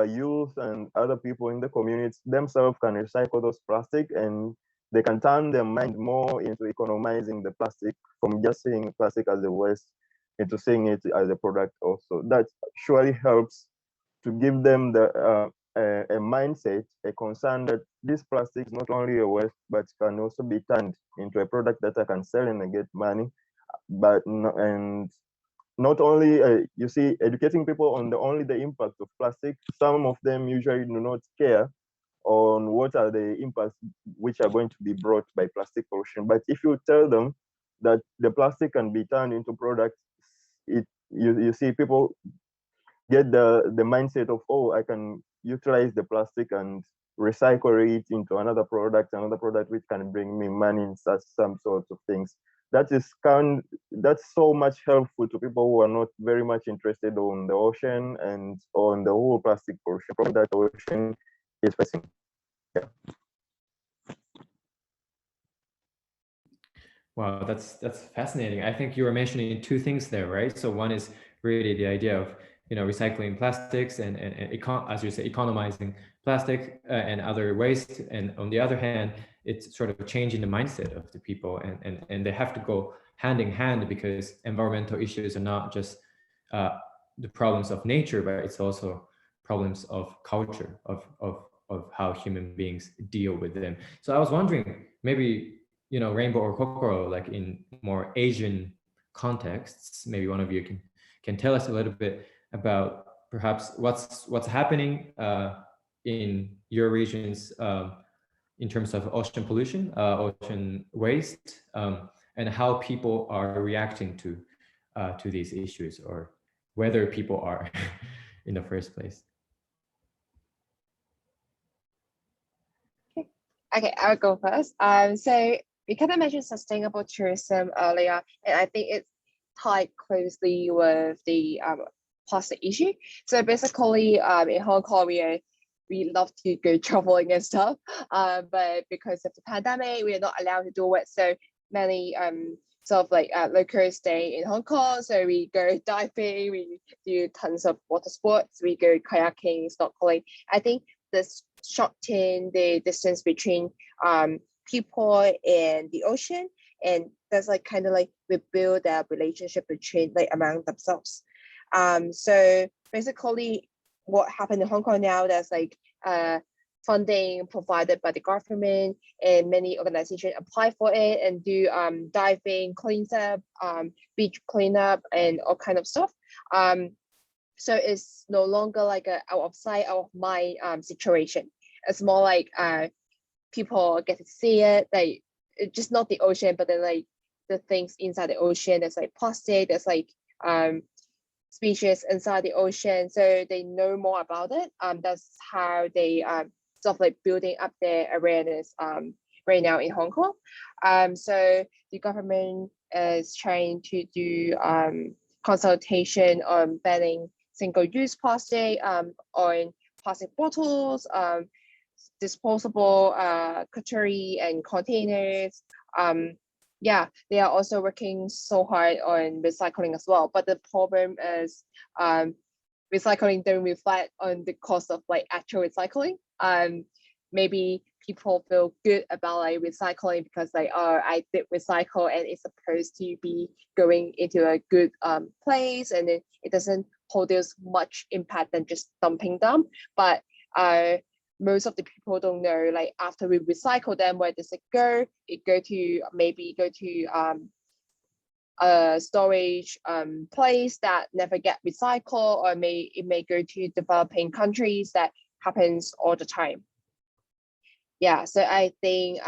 youth, and other people in the communities themselves can recycle those plastic, and they can turn their mind more into economizing the plastic from just seeing plastic as a waste into seeing it as a product also. That surely helps to give them a mindset, a concern that this plastic is not only a waste, but can also be turned into a product that I can sell and get money. But and not only you see, educating people on only the impact of plastic. Some of them usually do not care on what are the impacts which are going to be brought by plastic pollution. But if you tell them that the plastic can be turned into products, you see people get the mindset of, oh, I can utilize the plastic and recycle it into another product which can bring me money in such some sorts of things. That's so much helpful to people who are not very much interested on the ocean and on the whole plastic pollution problem that the ocean is facing. Yeah. Wow, that's fascinating. I think you were mentioning two things there, right? So one is really the idea of recycling plastics and as you say, economizing plastic and other waste. And on the other hand, it's sort of changing the mindset of the people, and they have to go hand in hand, because environmental issues are not just the problems of nature, but it's also problems of culture, of how human beings deal with them. So I was wondering, maybe Rainbow or Kokoro, like in more Asian contexts, maybe one of you can tell us a little bit about perhaps what's happening in your regions in terms of ocean pollution, ocean waste, and how people are reacting to these issues, or whether people are in the first place. Okay, I'll go first. So we kind of mentioned sustainable tourism earlier, and I think it's tied closely with the plastic issue. So basically, in Hong Kong, we love to go traveling and stuff, but because of the pandemic, we are not allowed to do it. So many sort of like locals stay in Hong Kong. So we go diving, we do tons of water sports, we go kayaking, snorkeling. I think this shorten the distance between people and the ocean, and that's like kind of like we build a relationship between like among themselves. So basically what happened in Hong Kong now, there's like funding provided by the government, and many organizations apply for it and do diving cleanup, beach cleanup, and all kind of stuff. So it's no longer like a out of sight, out of mind situation. It's more like people get to see it, like it's just not the ocean, but then like the things inside the ocean. There's like plastic, there's like species inside the ocean, so they know more about it. That's how they sort of like building up their awareness right now in Hong Kong. So the government is trying to do consultation on banning single-use plastic, on plastic bottles, disposable cutlery and containers. Yeah, they are also working so hard on recycling as well. But the problem is recycling don't reflect on the cost of like actual recycling. Maybe people feel good about like recycling because like, oh, I did recycle and it's supposed to be going into a good place, and it doesn't produce much impact than just dumping them. But most of the people don't know, like after we recycle them, where does it go? It go to a storage place that never get recycled, or it may go to developing countries. That happens all the time. Yeah, so I think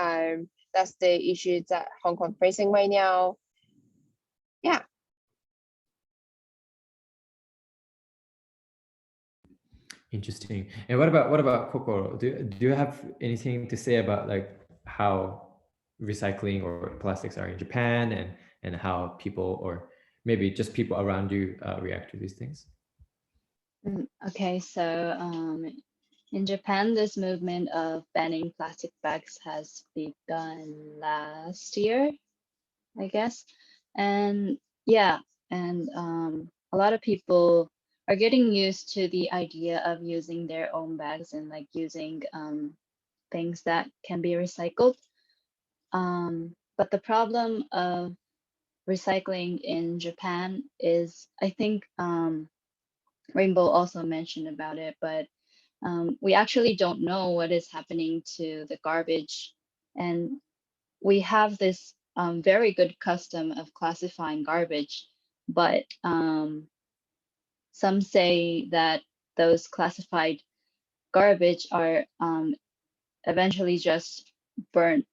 that's the issues that Hong Kong facing right now. Yeah. Interesting. And what about Kokoro? Do you have anything to say about like how recycling or plastics are in Japan, and how people, or maybe just people around you, react to these things? Okay, so in Japan, this movement of banning plastic bags has begun last year, I guess. And yeah, and a lot of people are getting used to the idea of using their own bags and like using things that can be recycled. But the problem of recycling in Japan is, I think Rainbow also mentioned about it, but we actually don't know what is happening to the garbage. And we have this very good custom of classifying garbage, but some say that those classified garbage are eventually just burnt.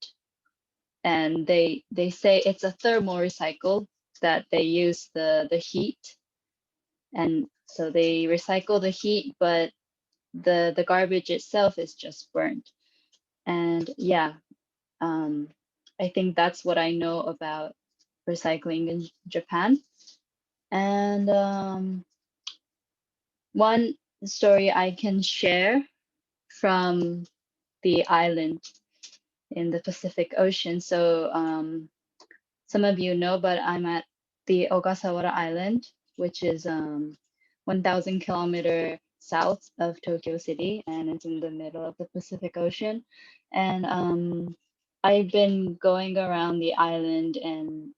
And they say it's a thermal recycle, that they use the heat. And so they recycle the heat, but the garbage itself is just burnt. And yeah, I think that's what I know about recycling in Japan. And one story I can share from the island in the Pacific Ocean. So some of you know, but I'm at the Ogasawara Island, which is 1,000 kilometers south of Tokyo City, and it's in the middle of the Pacific Ocean. And I've been going around the island and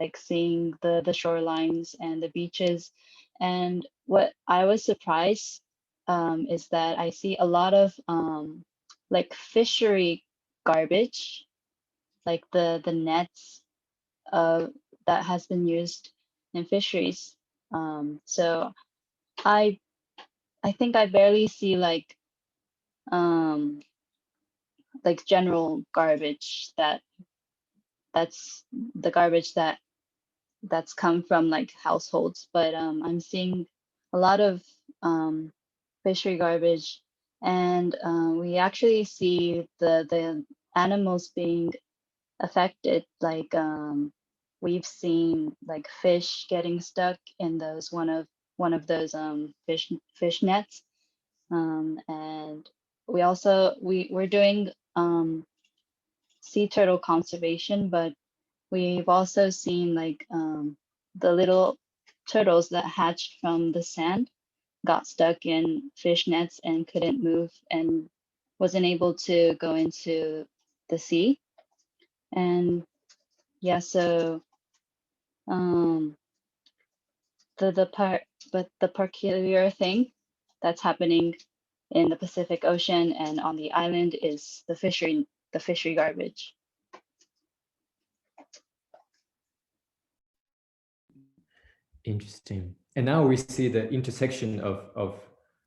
like seeing the shorelines and the beaches. And what I was surprised is that I see a lot of like fishery garbage, like the nets that has been used in fisheries. So I think I barely see like general garbage that's the garbage that's come from like households, but I'm seeing a lot of fishery garbage, and we actually see the animals being affected. Like we've seen like fish getting stuck in those one of those fish nets, and we're doing sea turtle conservation, but we've also seen like the little turtles that hatched from the sand got stuck in fish nets and couldn't move and wasn't able to go into the sea. And yeah, so the peculiar thing that's happening in the Pacific Ocean and on the island is the fishery garbage. Interesting. And now we see the intersection of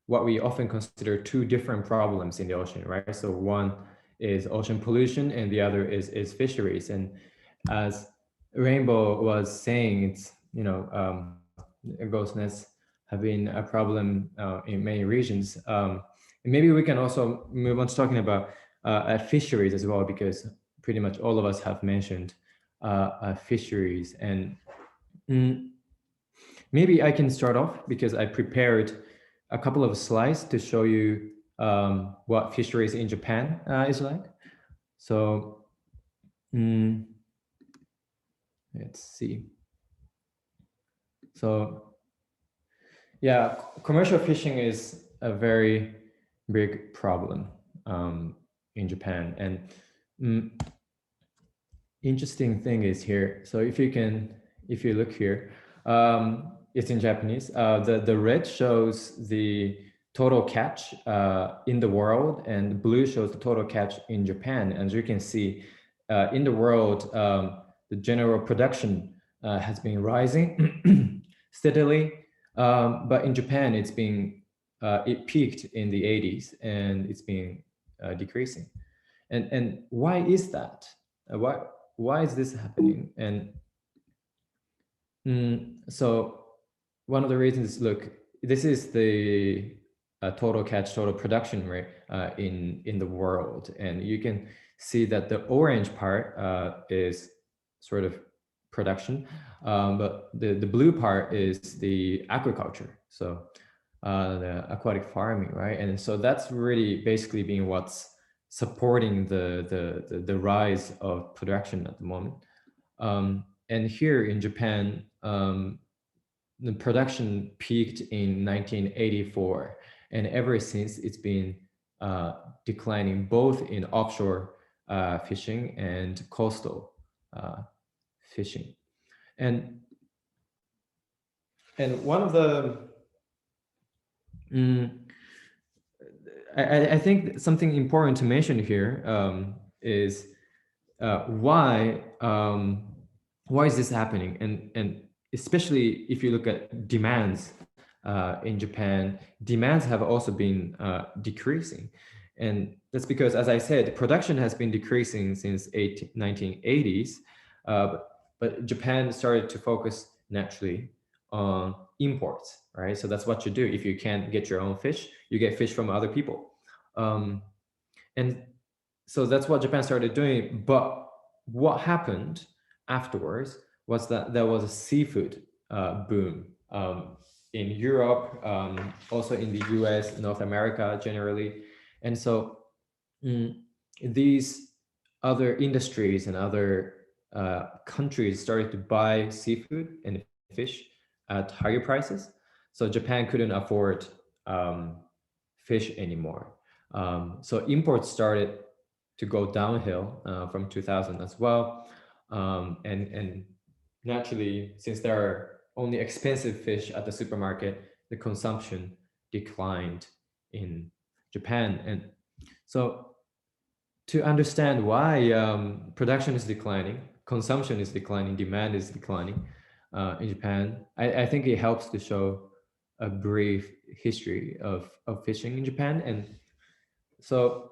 what we often consider two different problems in the ocean, right? So one is ocean pollution and the other is fisheries. And as Rainbow was saying, it's, ghost nets have been a problem in many regions. And maybe we can also move on to talking about fisheries as well, because pretty much all of us have mentioned fisheries. And maybe I can start off because I prepared a couple of slides to show you what fisheries in Japan is like. So let's see. So yeah, commercial fishing is a very big problem in Japan. And interesting thing is here. So if you look here, it's in Japanese. The red shows the total catch in the world, and blue shows the total catch in Japan. As you can see, in the world, the general production has been rising steadily, but in Japan, it peaked in the 80s and it's been decreasing. And why is that? Why is this happening? And so one of the reasons, look, this is the total catch, total production rate in the world. And you can see that the orange part is sort of production, but the blue part is the agriculture. So the aquatic farming, right? And so that's really basically being what's supporting the rise of production at the moment. And here in Japan, the production peaked in 1984, and ever since it's been declining, both in offshore fishing and coastal fishing. And one of the I think something important to mention here is why is this happening? And especially if you look at demands in Japan, demands have also been decreasing. And that's because, as I said, production has been decreasing since 1980s, but Japan started to focus naturally on imports, right? So that's what you do. If you can't get your own fish, you get fish from other people. And so that's what Japan started doing. But what happened afterwards was that there was a seafood boom in Europe, also in the US, North America generally. And so these other industries and other countries started to buy seafood and fish at higher prices. So Japan couldn't afford fish anymore. So imports started to go downhill from 2000 as well. And naturally, since there are only expensive fish at the supermarket, the consumption declined in Japan. And so to understand why production is declining, consumption is declining, demand is declining in Japan, I think it helps to show a brief history of fishing in Japan. And so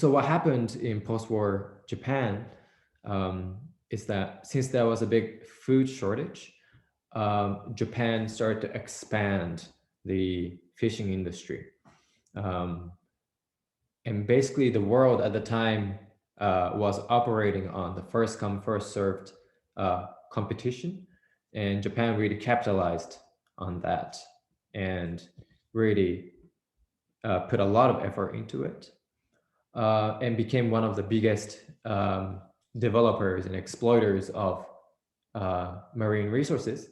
what happened in post-war Japan is that since there was a big food shortage, Japan started to expand the fishing industry. And basically the world at the time was operating on the first come, first served competition. And Japan really capitalized on that and really put a lot of effort into it and became one of the biggest developers and exploiters of marine resources.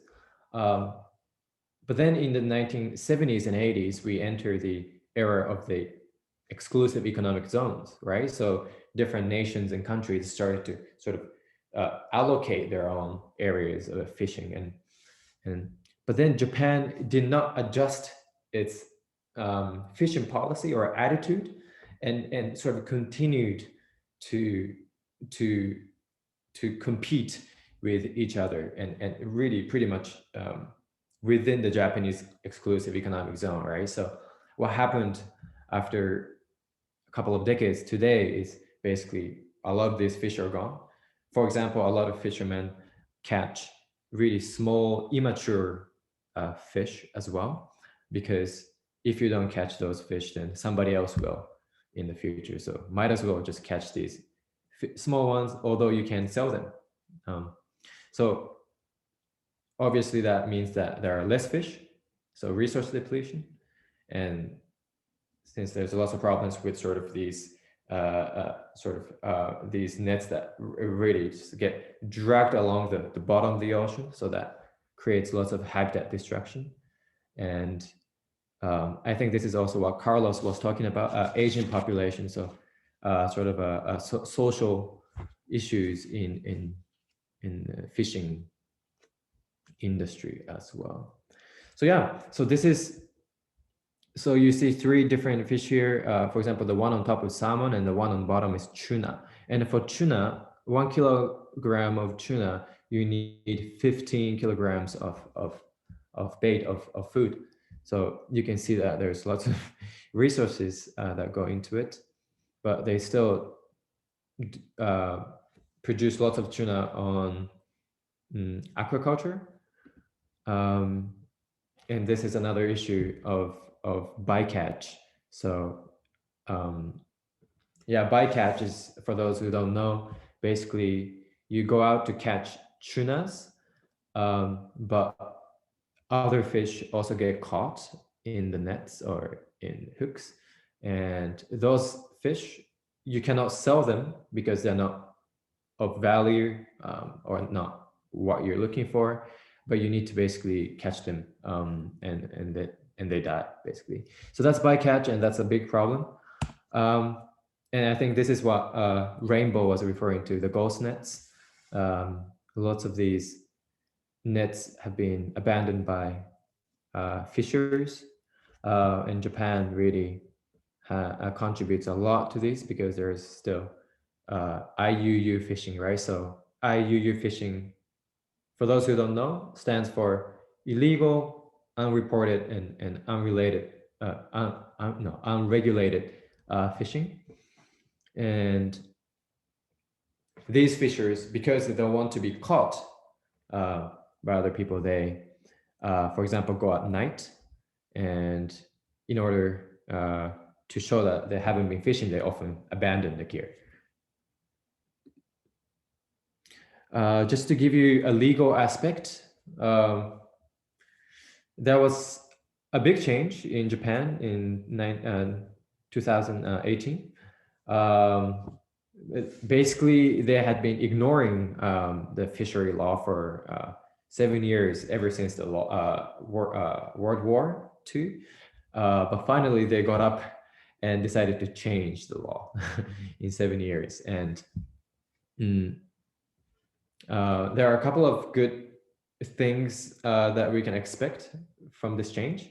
But then in the 1970s and 80s, we enter the era of the exclusive economic zones, right? So different nations and countries started to sort of allocate their own areas of fishing. But then Japan did not adjust its fishing policy or attitude and sort of continued to compete with each other and really pretty much within the Japanese exclusive economic zone, right? So what happened after a couple of decades today is basically a lot of these fish are gone. For example, a lot of fishermen catch really small, immature fish as well, because if you don't catch those fish, then somebody else will in the future. So might as well just catch these small ones, although you can sell them. So obviously that means that there are less fish, so resource depletion. And since there's lots of problems with sort of these these nets that really just get dragged along the bottom of the ocean, so that creates lots of habitat destruction. And I think this is also what Carlos was talking about, Asian population. So sort of social issues in the fishing industry as well. So yeah, so this is, so you see three different fish here. For example, the one on top is salmon and the one on the bottom is tuna. And for tuna, 1 kilogram of tuna, you need 15 kilograms of bait, of food. So you can see that there's lots of resources that go into it, but they still produce lots of tuna on aquaculture. And this is another issue of bycatch. So yeah, bycatch is, for those who don't know, basically you go out to catch tunas, but other fish also get caught in the nets or in hooks. And those fish, you cannot sell them because they're not of value or not what you're looking for, but you need to basically catch them and they die basically. So that's bycatch, and that's a big problem. And I think this is what Rainbow was referring to, the ghost nets. Lots of these nets have been abandoned by fishers, and Japan really contributes a lot to this because there is still IUU fishing, right? So IUU fishing, for those who don't know, stands for illegal, unreported, and unrelated, unregulated fishing. And these fishers, because they don't want to be caught by other people, they, for example, go at night, and in order to show that they haven't been fishing, they often abandon the gear. Just to give you a legal aspect, there was a big change in Japan in 2018. Basically, they had been ignoring the fishery law for 7 years, ever since the World War II. But finally, they got up and decided to change the law in 7 years. And there are a couple of good things that we can expect from this change.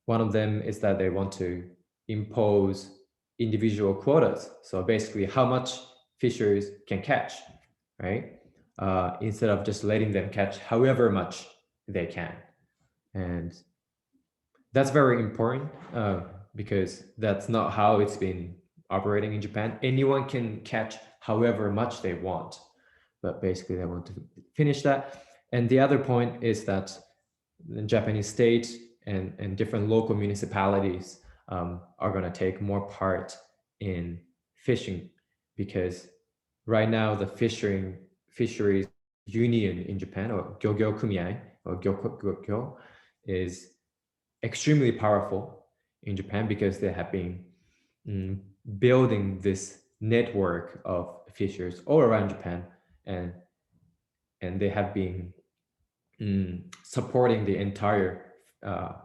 One of them is that they want to impose individual quotas. So basically how much fishers can catch, right? Instead of just letting them catch however much they can. And that's very important because that's not how it's been operating in Japan. Anyone can catch however much they want, but basically they want to finish that. And the other point is that the Japanese state and different local municipalities are going to take more part in fishing, because right now the fisheries union in Japan, or gyogyo kumiai, or gyokyo, is extremely powerful in Japan because they have been building this network of fishers all around Japan, and they have been supporting the entire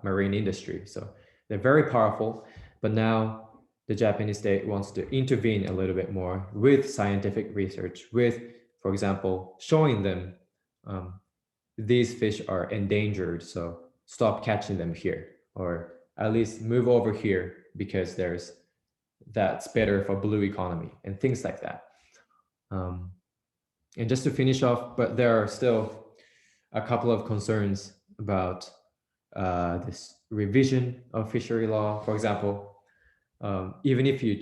marine industry. So they're very powerful, but now the Japanese state wants to intervene a little bit more with scientific research, with, for example, showing them these fish are endangered, so stop catching them here, or at least move over here because that's better for blue economy and things like that. And just to finish off, but there are still a couple of concerns about this revision of fishery law. For example, even if you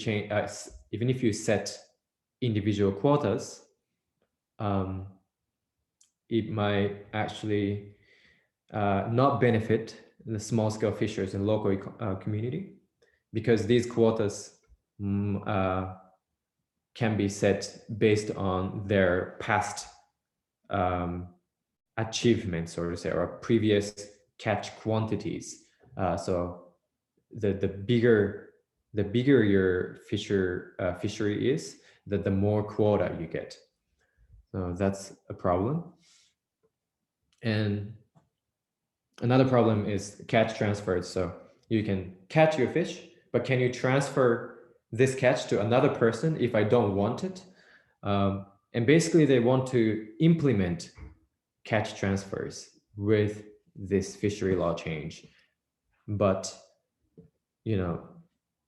set individual quotas, it might actually not benefit the small-scale fishers and local community, because these quotas can be set based on their past achievements, so to say, or previous catch quantities. So the bigger your fishery is, the more quota you get. So that's a problem. And another problem is catch transfers. So you can catch your fish, but can you transfer this catch to another person if I don't want it? And basically they want to implement catch transfers with this fishery law change. But,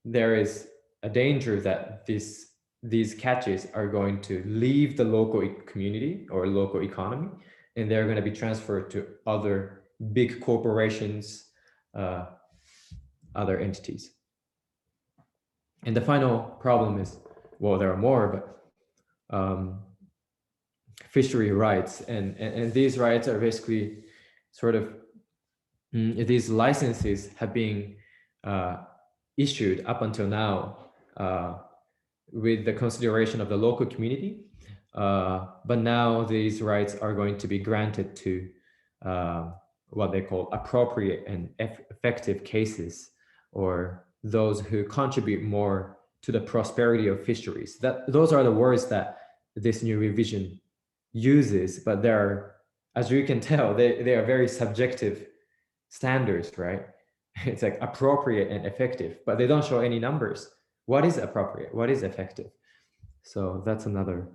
there is a danger that these catches are going to leave the local community or local economy, and they're going to be transferred to other big corporations, other entities. And the final problem is, well, there are more, but fishery rights, and these rights are basically sort of these licenses have been issued up until now with the consideration of the local community, but now these rights are going to be granted to what they call appropriate and effective cases, or those who contribute more to the prosperity of fisheries. Those are the words that this new revision uses, but they're, as you can tell, they are very subjective standards, right? It's like appropriate and effective, but they don't show any numbers. What is appropriate? What is effective? So that's another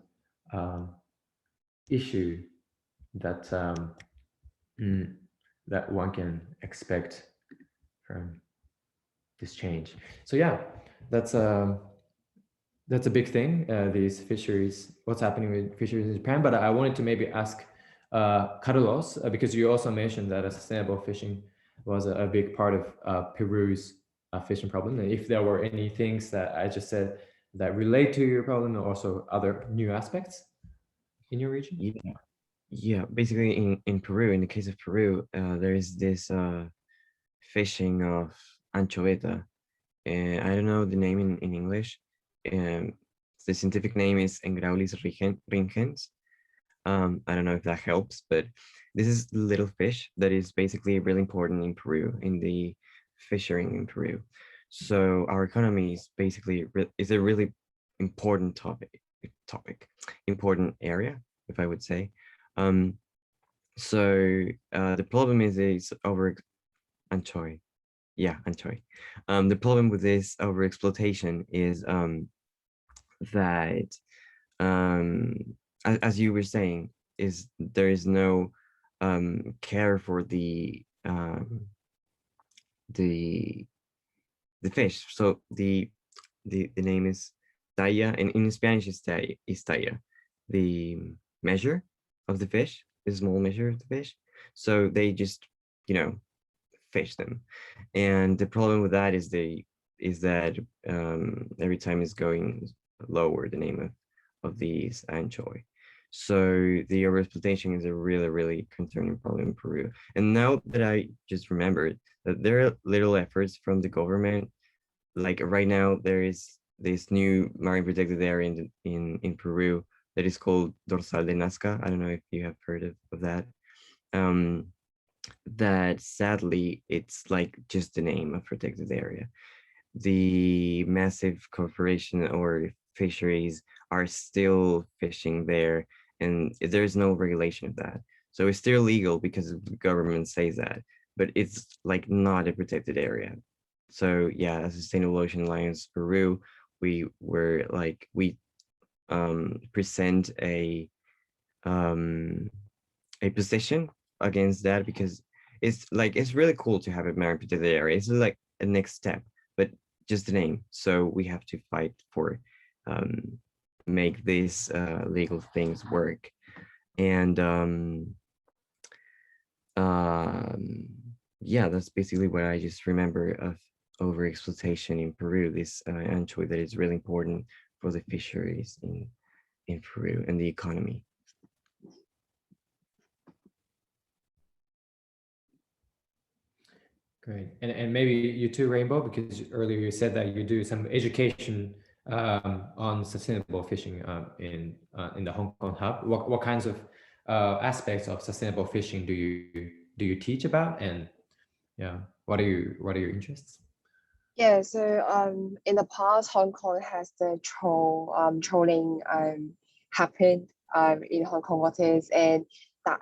issue that that one can expect from this change. So yeah, that's a big thing. These fisheries, what's happening with fisheries in Japan. But I wanted to maybe ask Carlos, because you also mentioned that sustainable fishing was a big part of Peru's fishing problem. And if there were any things that I just said that relate to your problem, or also other new aspects in your region? Yeah. yeah, basically in Peru, in the case of Peru, there is this fishing of anchoveta. And I don't know the name in English. Um, the scientific name is Engraulis ringens. I don't know if that helps, but this is the little fish that is basically really important in Peru, in the fishing in Peru. So our economy is basically is a really important topic, important area, if I would say. The problem is over anchovy. Yeah, anchovy. The problem with this over exploitation is that as you were saying, is there is no care for the fish. So the name is talla, and in Spanish is talla, the measure of the fish, the small measure of the fish. So they just, fish them, and the problem with that is that every time is going lower, the name of these anchovy. So the overexploitation is a really, really concerning problem in Peru. And now that I just remembered that there are little efforts from the government, like right now there is this new marine protected area in Peru that is called Dorsal de Nazca. I don't know if you have heard of that. That sadly, it's like just the name of protected area. The massive corporation or fisheries are still fishing there, and there's no regulation of that. So it's still legal because the government says that, but it's like not a protected area. So yeah, as Sustainable Ocean Alliance Peru, we present a position against that, because it's really cool to have a marine protected area. It's like a next step, but just the name. So we have to fight for make these legal things work. And yeah, that's basically what I just remember of overexploitation in Peru, this anchovy that is really important for the fisheries in Peru and the economy. Great. And maybe you too, Rainbow, because earlier you said that you do some education on sustainable fishing in the Hong Kong hub. What kinds of aspects of sustainable fishing do you teach about, and yeah, what are your interests? Yeah, so in the past, Hong Kong has the trolling happened in Hong Kong waters, and that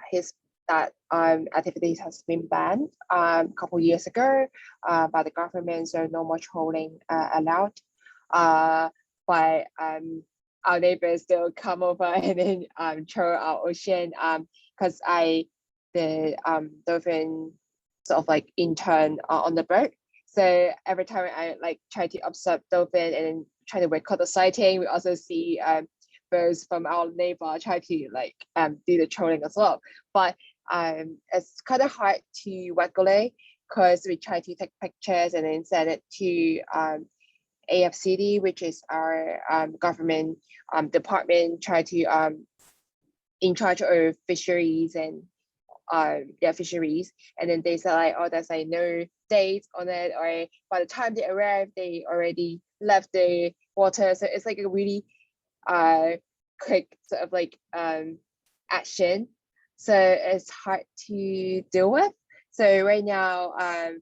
activities has been banned a couple years ago by the government, so no more trolling allowed. But our neighbors still come over and then troll our ocean because the dolphin sort of like intern on the boat. So every time I like try to observe dolphin and then try to record the sighting, we also see birds from our neighbor try to like do the trolling as well. But it's kind of hard to regulate because we try to take pictures and then send it to AFCD, which is our government department, try to in charge of fisheries and fisheries, and then they say like, oh, there's like no date on it, or by the time they arrive they already left the water. So it's like a really quick sort of like action, so it's hard to deal with. So right now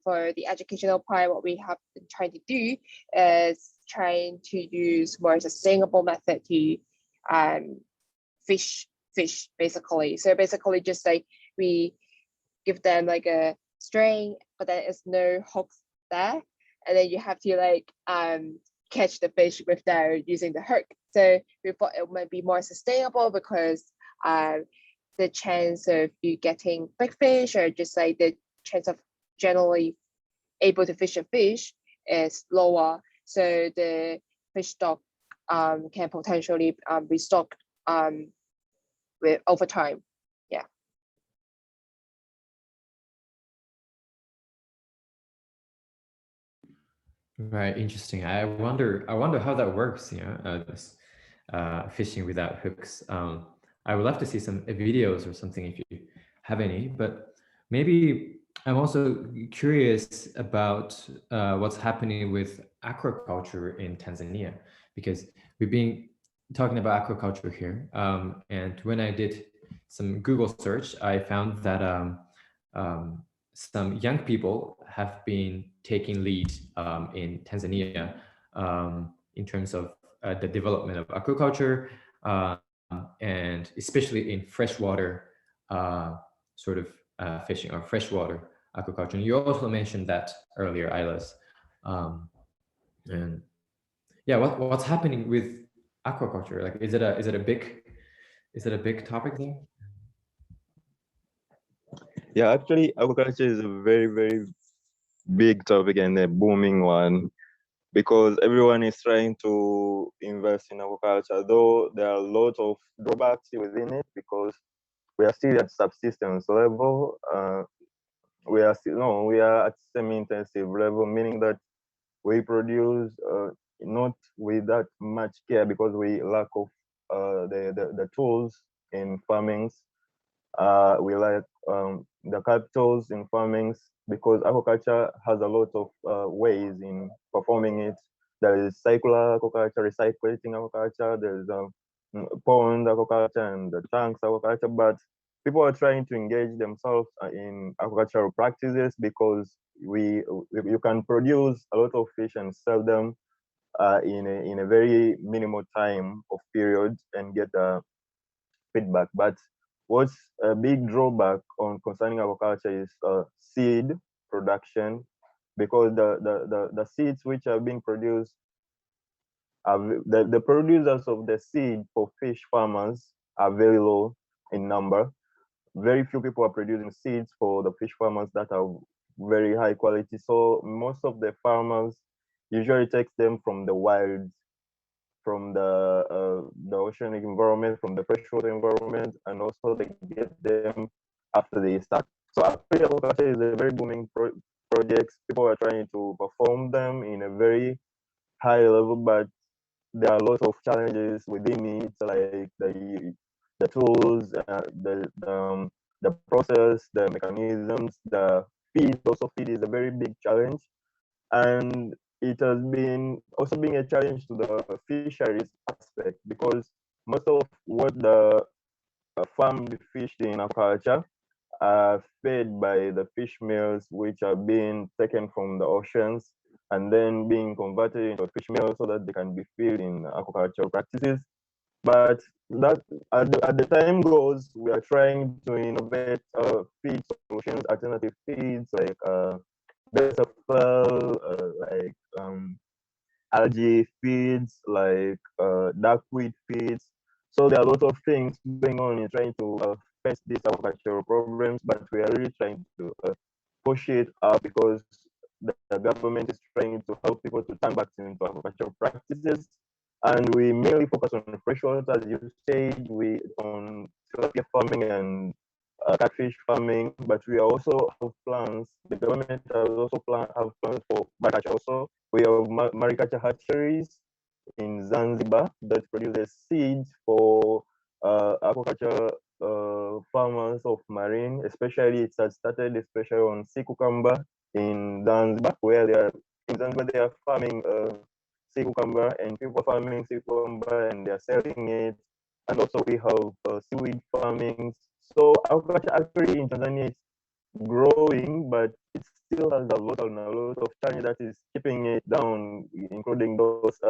for the educational part, what we have been trying to do is trying to use more sustainable method to fish basically. So basically just like we give them like a string, but then it's no hooks there, and then you have to like catch the fish without using the hook. So we thought it might be more sustainable because the chance of you getting big fish, or just like the chance of generally able to fish a fish, is lower. So the fish stock can potentially restock with over time. Yeah. Right, interesting. I wonder how that works. This fishing without hooks. I would love to see some videos or something if you have any, but maybe I'm also curious about what's happening with aquaculture in Tanzania, because we've been talking about aquaculture here. And when I did some Google search, I found that some young people have been taking lead in Tanzania in terms of the development of aquaculture, and especially in freshwater sort of fishing or freshwater aquaculture. And you also mentioned that earlier, Ilas. And yeah, what's happening with aquaculture? Like, is it a big topic there? Yeah, actually, aquaculture is a very, very big topic and a booming one, because everyone is trying to invest in aquaculture, though there are a lot of drawbacks within it, because we are still at subsistence level. We are at semi-intensive level, meaning that we produce not with that much care, because we lack of the tools in farmings. We lack the capitals in farmings, because aquaculture has a lot of ways in performing it. There is circular aquaculture, recycling aquaculture, there's pond aquaculture and the tanks aquaculture, but people are trying to engage themselves in aquacultural practices, because you can produce a lot of fish and sell them in a very minimal time of period and get feedback. But what's a big drawback on concerning aquaculture is seed production, because the seeds which are being produced, the producers of the seed for fish farmers are very low in number. Very few people are producing seeds for the fish farmers that are very high quality. So most of the farmers usually takes them from the wild, from the oceanic environment, from the freshwater environment, and also they get them after they start. So actually, aquaculture is a very booming project. People are trying to perform them in a very high level, but there are lots of challenges within it, like the tools, the process, the mechanisms, the feed. Also, feed is a very big challenge, and it has been also being a challenge to the fisheries aspect, because most of what the farmed fish in aquaculture are fed by the fish meals, which are being taken from the oceans and then being converted into fish meal so that they can be filled in aquaculture practices. But that at the time goes, we are trying to innovate feed solutions, alternative feeds like besophil, like algae feeds, like duckweed feeds. So there are a lot of things going on in trying to face these aquacultural problems, but we are really trying to push it up, because the government is trying to help people to turn back into aquacultural practices. And we mainly focus on freshwater, as you said, we on tilapia farming and catfish farming, but we also have plans. The government has also have plans for mariculture. Also, we have mariculture hatcheries in Zanzibar that produces seeds for aquaculture farmers of marine. Especially, it has started especially on sea cucumber in Zanzibar, where they are farming sea cucumber, and people are farming sea cucumber and they are selling it. And also we have seaweed farming. So aquaculture actually in Tanzania is growing, but it still has a lot of challenges that is keeping it down, including those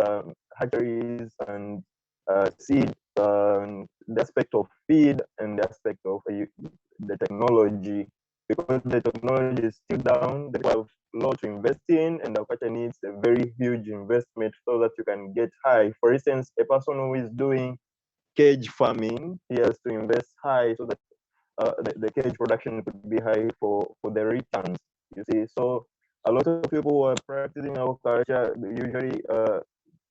hatcheries and seed, the aspect of feed and the aspect of the technology, because the technology is still down. They have a lot to invest in, and aquaculture needs a very huge investment so that you can get high. For instance, a person who is doing cage farming, he has to invest high so that the cage production could be high for the returns. You see, so a lot of people who are practicing aquaculture usually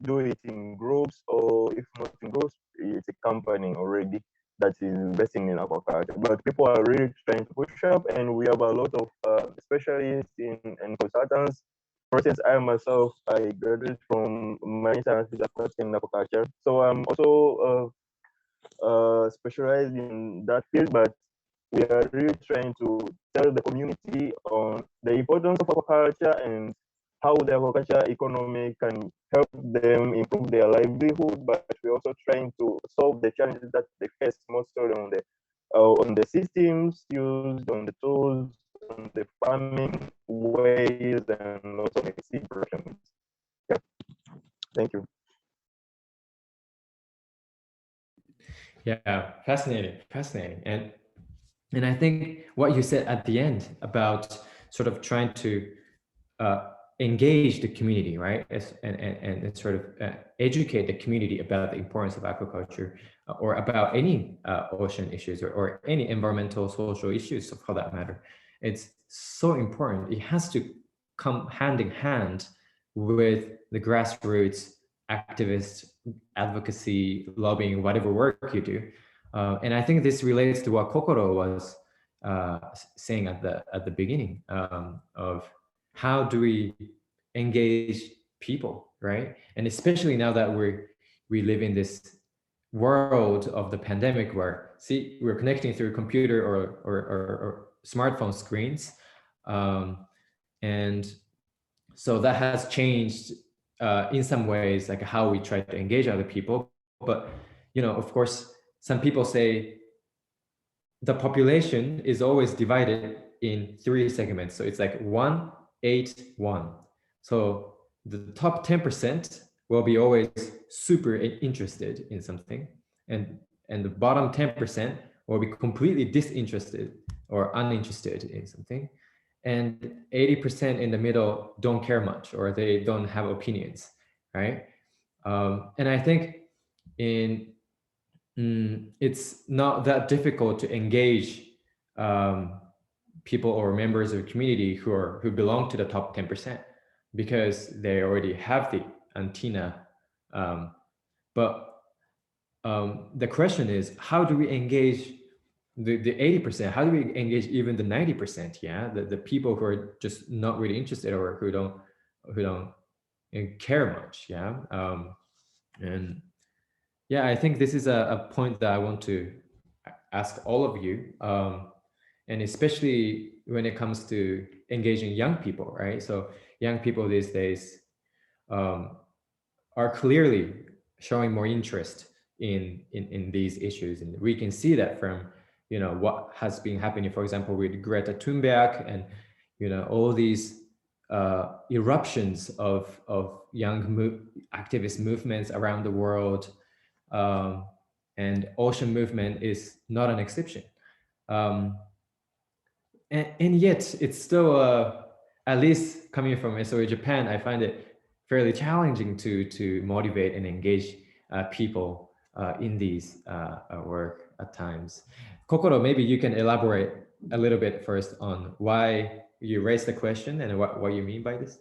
do it in groups, or if not in groups, it's a company already that is investing in aquaculture. But people are really trying to push up, and we have a lot of specialists and consultants. For instance, I myself, I graduated from marine sciences and aquaculture, so I'm also specialized in that field, but we are really trying to tell the community on the importance of aquaculture and how the aquaculture economy can help them improve their livelihood. But we're also trying to solve the challenges that they face, mostly on the systems used, on the tools, on the farming ways, and also the seed production. Yeah. Thank you. Yeah, fascinating. And I think what you said at the end about sort of trying to engage the community, right? And sort of educate the community about the importance of aquaculture or about any ocean issues or any environmental, social issues for that matter. It's so important. It has to come hand in hand with the grassroots activist advocacy, lobbying, whatever work you do. And I think this relates to what Kokoro was saying at the beginning of how do we engage people, right? And especially now that we live in this world of the pandemic where, see, we're connecting through computer or smartphone screens. And so that has changed in some ways, like how we try to engage other people. But, you know, of course, some people say the population is always divided in 3 segments. So it's like 1, 8, 1. So the top 10% will be always super interested in something. And the bottom 10% will be completely disinterested or uninterested in something. And 80% in the middle don't care much, or they don't have opinions, right? And I think it's not that difficult to engage people or members of the community who belong to the top 10% because they already have the antenna. But the question is, how do we engage the 80%? How do we engage even the 90%? Yeah, the people who are just not really interested or who don't care much. Yeah, and yeah, I think this is a point that I want to ask all of you, and especially when it comes to engaging young people, right? So young people these days are clearly showing more interest in these issues, and we can see that from, you know, what has been happening, for example, with Greta Thunberg and, you know, all these eruptions of young activist movements around the world. And ocean movement is not an exception. And yet it's still, at least coming from SOA Japan, I find it fairly challenging to motivate and engage people in these work at times. Kokoro, maybe you can elaborate a little bit first on why you raised the question and what you mean by this.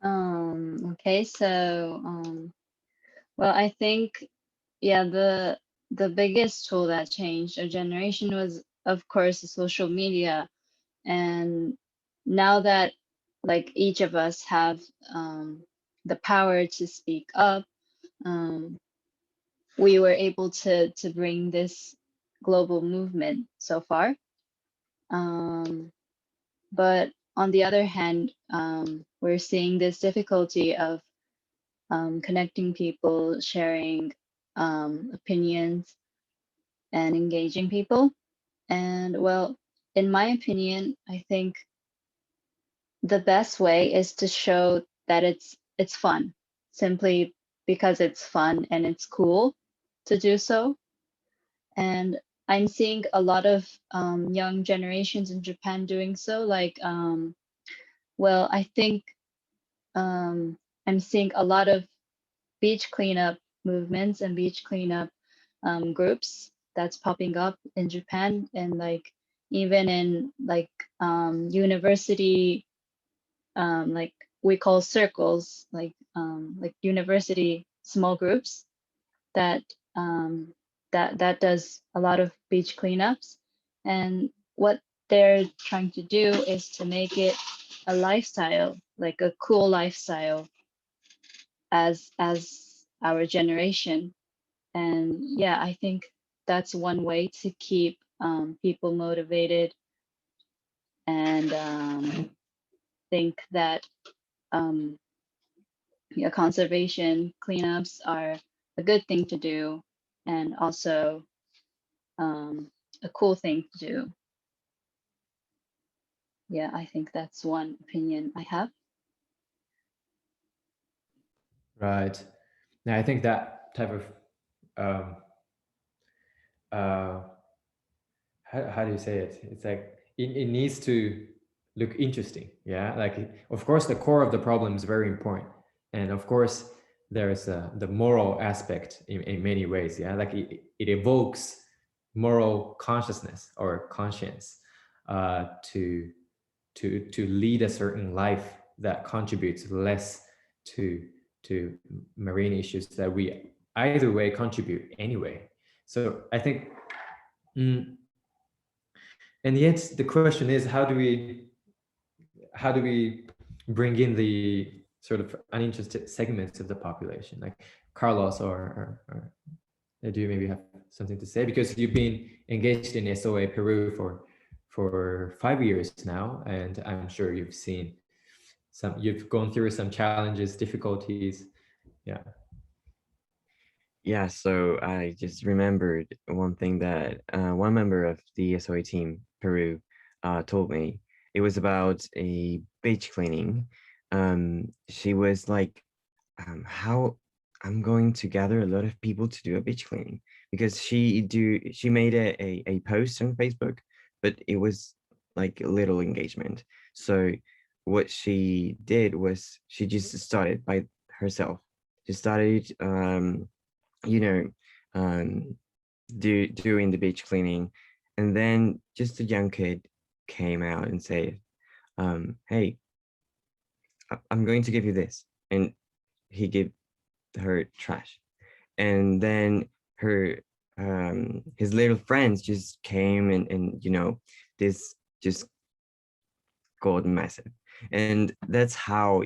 Okay, so well, I think, yeah, the biggest tool that changed our generation was, of course, social media. And now that, like, each of us have the power to speak up, we were able to bring this global movement so far. But on the other hand, we're seeing this difficulty of connecting people, sharing opinions, and engaging people. And well, in my opinion, I think the best way is to show that it's fun, simply because it's fun and it's cool to do so. And I'm seeing a lot of young generations in Japan doing so. Like, well, I think I'm seeing a lot of beach cleanup movements and beach cleanup groups that's popping up in Japan, and like even in like university, like we call circles, like university small groups that that does a lot of beach cleanups. And what they're trying to do is to make it a lifestyle, like a cool lifestyle as our generation. And yeah, I think that's one way to keep people motivated and think that yeah, conservation cleanups are a good thing to do and also a cool thing to do. Yeah, I think that's one opinion I have. Right. Now, I think that type of how do you say it? It's like it needs to look interesting. Yeah, like of course the core of the problem is very important, and of course there's the moral aspect in many ways. Yeah, like it evokes moral consciousness or conscience to lead a certain life that contributes less to marine issues that we either way contribute anyway. So I think, and yet the question is, how do we bring in the sort of uninterested segments of the population, like Carlos or do you maybe have something to say, because you've been engaged in SOA Peru for 5 years now, and I'm sure you've seen you've gone through some challenges, difficulties. Yeah, so I just remembered one thing that one member of the SOA team, Peru, told me. It was about a beach cleaning. She was like, how I'm going to gather a lot of people to do a beach cleaning, because she made a post on Facebook, but it was like little engagement. So what she did was she just started by herself. She started doing the beach cleaning, and then just a young kid came out and said, hey, I'm going to give you this, and he gave her trash. And then her his little friends just came, and this just got massive. And that's how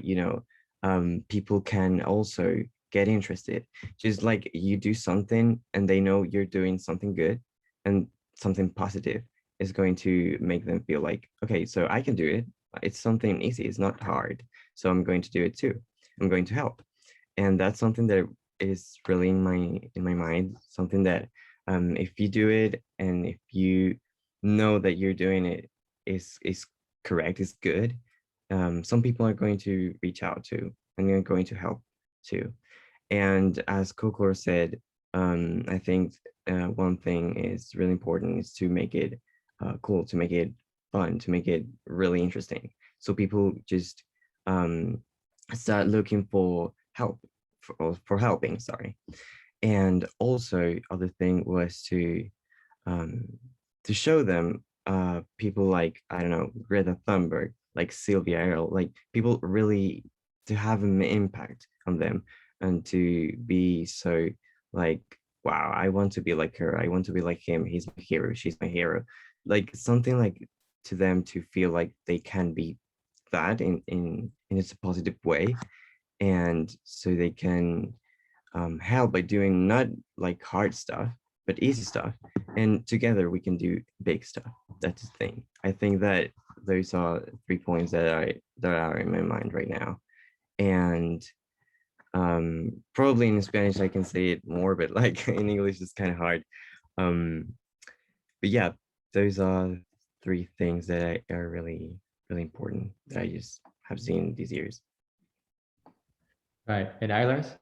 people can also get interested. Just like you do something and they know you're doing something good and something positive is going to make them feel like, okay, so I can do it. It's something easy, it's not hard, so I'm going to do it too. I'm going to help. And that's something that is really in my mind, something that if you do it and if you know that you're doing it is correct, is good, some people are going to reach out to and they're going to help too. And as Kokor said, I think one thing is really important is to make it cool, to make it fun, to make it really interesting, so people just start looking for help, for helping, sorry. And also other thing was to show them people like, I don't know, Greta Thunberg, like Sylvia, like people really to have an impact on them, and to be so like, wow, I want to be like her, I want to be like him, he's my hero, she's my hero, like something like to them to feel like they can be that in a positive way. And so they can help by doing not like hard stuff but easy stuff, and together we can do big stuff. That's the thing. I think that those are 3 points that are in my mind right now. And probably in Spanish I can say it more, but like in English it's kind of hard. But yeah, those are 3 things that are really important that I just have seen these years. Right. And Eilers?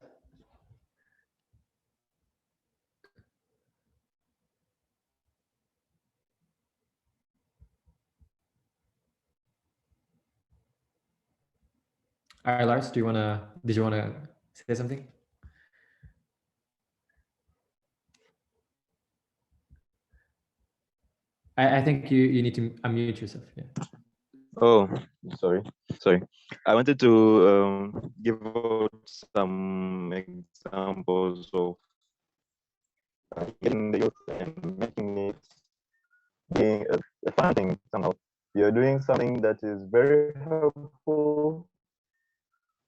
Lars, did you want to say something? I think you need to unmute yourself. Yeah. Oh, sorry. I wanted to give out some examples of getting the youth and making it being a fun thing somehow. You're doing something that is very helpful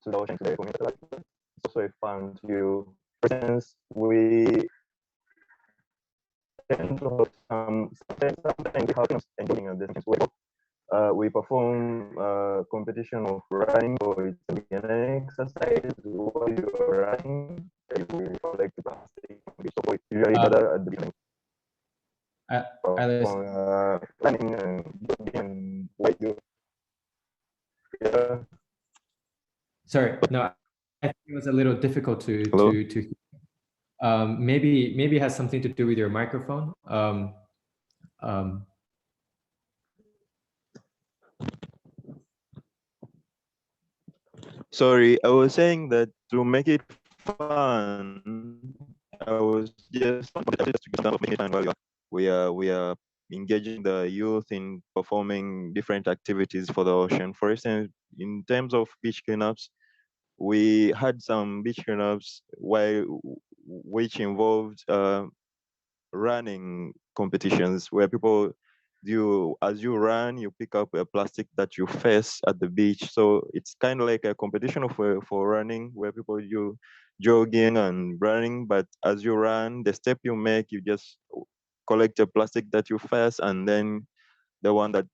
to the ocean, to the community. It's also a fun to, for instance, we sometimes we have enjoying this way. We perform competition of running, or it's an exercise while you're running. We collect plastic. We usually gather at the beginning. Running and what you. Yeah. Sorry, no, I think it was a little difficult to Hello? maybe it has something to do with your microphone. Sorry, I was saying that to make it fun, I was just making it fun while we are engaging the youth in performing different activities for the ocean. For instance, in terms of beach cleanups, we had some beach cleanups which involved running competitions where people as you run, you pick up a plastic that you face at the beach. So it's kind of like a competition for running where people do jogging and running, but as you run, the step you make, you just collect a plastic that you face, and then the one that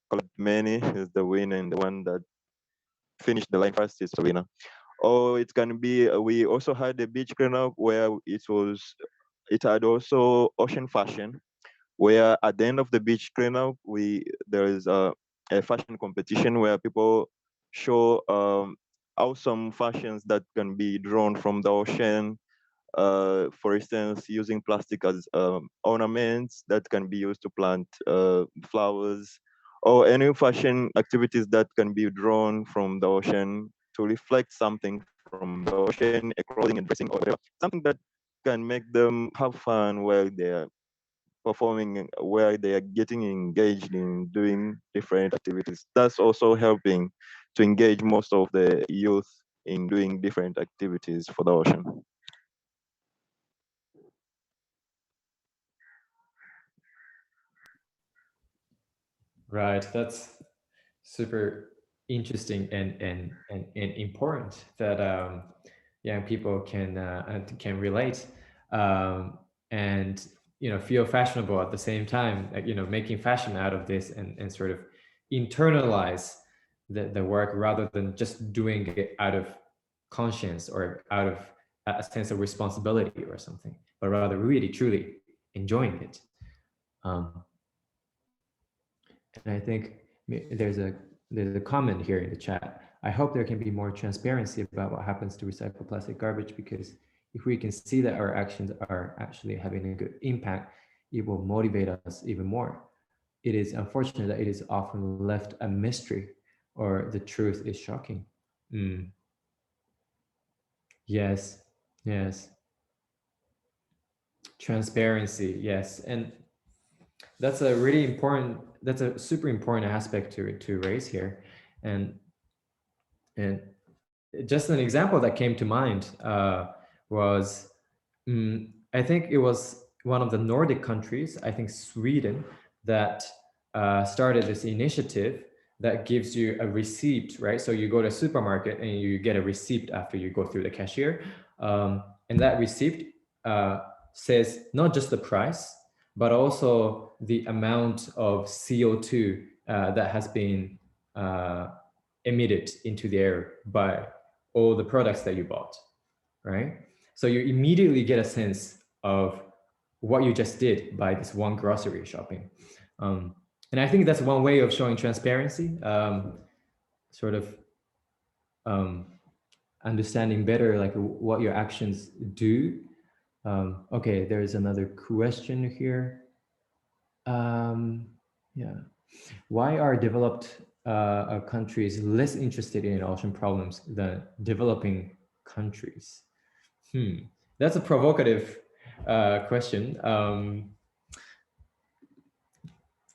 collect many is the winner, and the one that finished the line first is the winner. Or it can be, we also had a beach cleanup where it had also ocean fashion, where at the end of the beach cleanup, there is a fashion competition where people show awesome fashions that can be drawn from the ocean. For instance, using plastic as ornaments that can be used to plant flowers, or any fashion activities that can be drawn from the ocean to reflect something from the ocean, a clothing and dressing, or whatever, something that can make them have fun while they're performing, where they are getting engaged in doing different activities. That's also helping to engage most of the youth in doing different activities for the ocean. Right, that's super interesting and important that young people can relate and feel fashionable at the same time, making fashion out of this and sort of internalize the work rather than just doing it out of conscience or out of a sense of responsibility or something, but rather really truly enjoying it. And I think there's a comment here in the chat. I hope there can be more transparency about what happens to recycled plastic garbage, because if we can see that our actions are actually having a good impact, it will motivate us even more. It is unfortunate that it is often left a mystery, or the truth is shocking. Yes, yes. Transparency, yes. And that's a super important aspect to raise here. And just an example that came to mind was, I think it was one of the Nordic countries, I think Sweden, that started this initiative that gives you a receipt, right? So you go to a supermarket and you get a receipt after you go through the cashier. And that receipt says not just the price, but also the amount of CO2 that has been emitted into the air by all the products that you bought, right? So you immediately get a sense of what you just did by this one grocery shopping. And I think that's one way of showing transparency, sort of understanding better like what your actions do. Okay, there's another question here. Yeah, why are developed countries less interested in ocean problems than developing countries? That's a provocative question.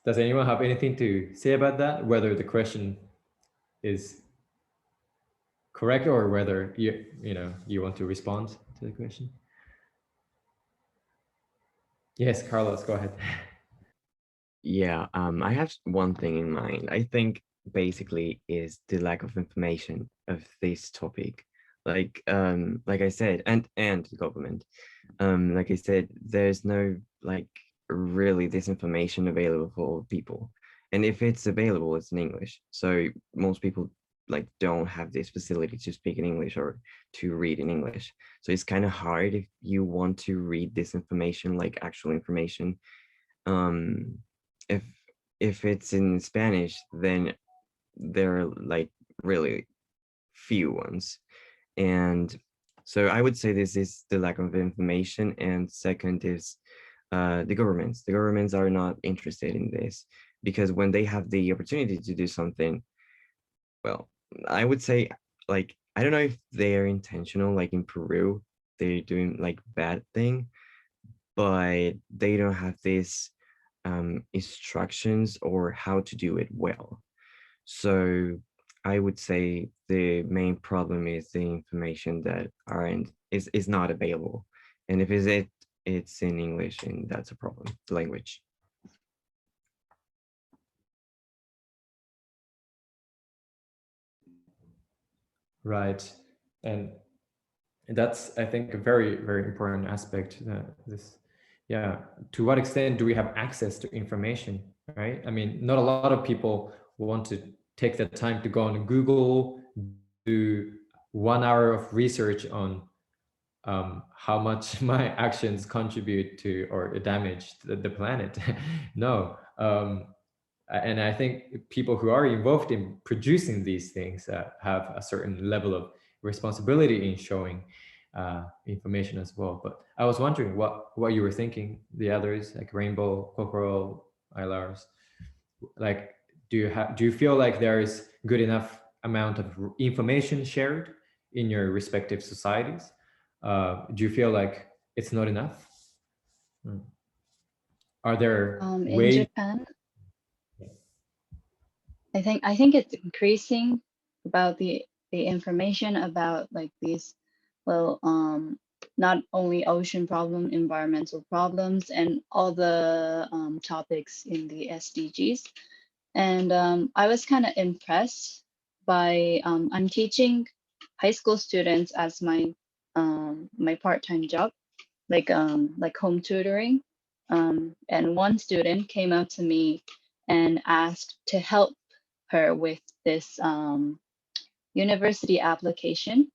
Does anyone have anything to say about that? Whether the question is correct or whether you want to respond to the question? Yes, Carlos, go ahead. Yeah, I have one thing in mind. I think basically is the lack of information of this topic. like I said, and the government, like I said, there's no like really this information available for people, and if it's available, it's in English. So most people like don't have this facility to speak in English or to read in English. So it's kind of hard if you want to read this information, like actual information. If it's in Spanish, then there are like really few ones. And so I would say this is the lack of information, and second is the governments. The governments are not interested in this, because when they have the opportunity to do something, well, I would say, like, I don't know if they're intentional, like in Peru, they're doing like bad thing, but they don't have this instructions or how to do it well. So I would say the main problem is the information that is not available. And if it's in English, and that's a problem, the language. Right. And that's, I think, a very, very important aspect. Yeah. To what extent do we have access to information, right? I mean, not a lot of people want to take the time to go on Google, do 1 hour of research on how much my actions contribute to or damage the planet. No. And I think people who are involved in producing these things have a certain level of responsibility in showing information as well. But I was wondering what you were thinking, the others, like Rainbow, Corporal, Ilars, like, do you feel like there is good enough amount of information shared in your respective societies? Do you feel like it's not enough? Are there ways? In Japan, I think it's increasing about the information about like these, well, not only ocean problem, environmental problems, and all the topics in the SDGs. And I was kind of impressed by, I'm teaching high school students as my my part-time job, like home tutoring. And one student came up to me and asked to help her with this university application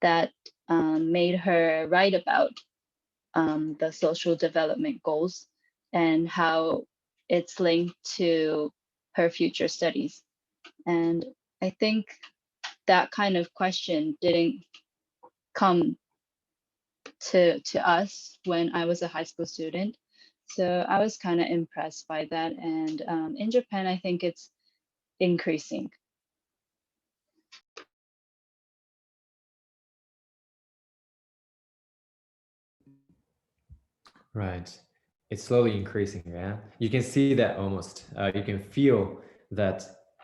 that made her write about the social development goals and how it's linked to her future studies. And I think that kind of question didn't come to us when I was a high school student. So I was kind of impressed by that. And in Japan, I think it's increasing. Right. It's slowly increasing, yeah. You can see that almost. You can feel that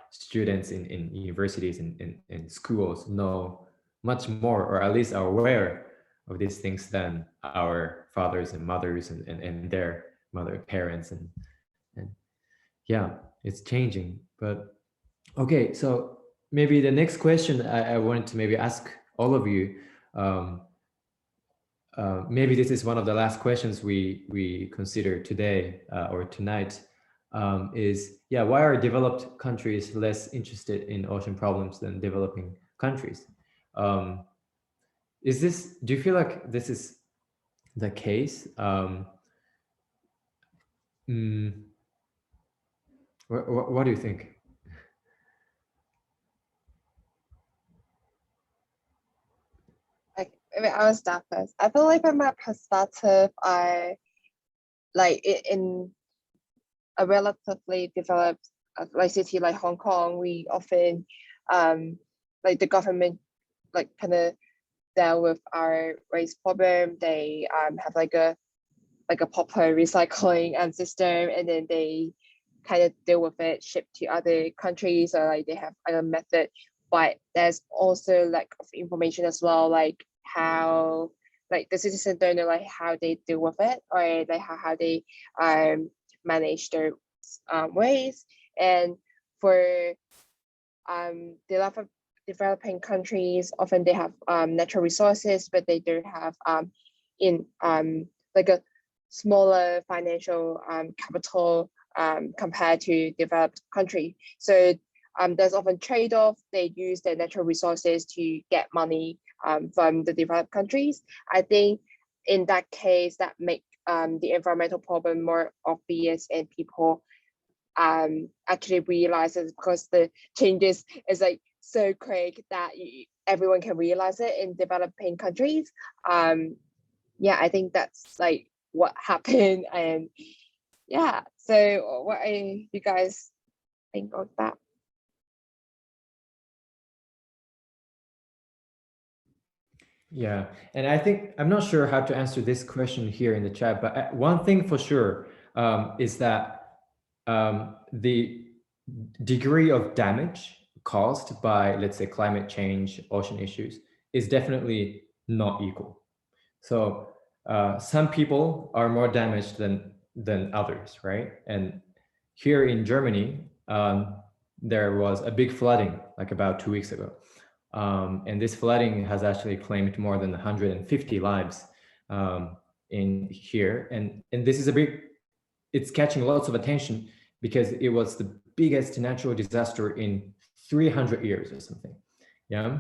students in universities and in schools know much more, or at least are aware of these things than our fathers and mothers and their parents. And yeah, it's changing. But okay, so maybe the next question I wanted to maybe ask all of you, maybe this is one of the last questions we consider today or tonight, is, yeah, why are developed countries less interested in ocean problems than developing countries? Do you feel like this is the case? What do you think? Like, I mean, I will start first. I feel like from my perspective, I like in a relatively developed like city like Hong Kong, we often like the government like kind of deal with our waste problem. They have like a proper recycling system, and then they kind of deal with it, ship to other countries, or like they have a method. But there's also lack of information as well, like how like the citizens don't know like how they deal with it, or like how they manage their waste. And for the developing countries, often they have natural resources, but they don't have like a smaller financial capital compared to developed country. So there's often trade-off. They use their natural resources to get money from the developed countries. I think in that case, that make the environmental problem more obvious, and people actually realize it because the changes is like so quick that everyone can realize it in developing countries. Yeah, I think that's like what happened. And yeah, so what do you guys think of that? Yeah, and I think I'm not sure how to answer this question here in the chat, but one thing for sure is that the degree of damage caused by, let's say, climate change, ocean issues, is definitely not equal. So some people are more damaged than others, right? And here in Germany, there was a big flooding like about 2 weeks ago. And this flooding has actually claimed more than 150 lives in here. And this is it's catching lots of attention because it was the biggest natural disaster in 300 years or something. Yeah.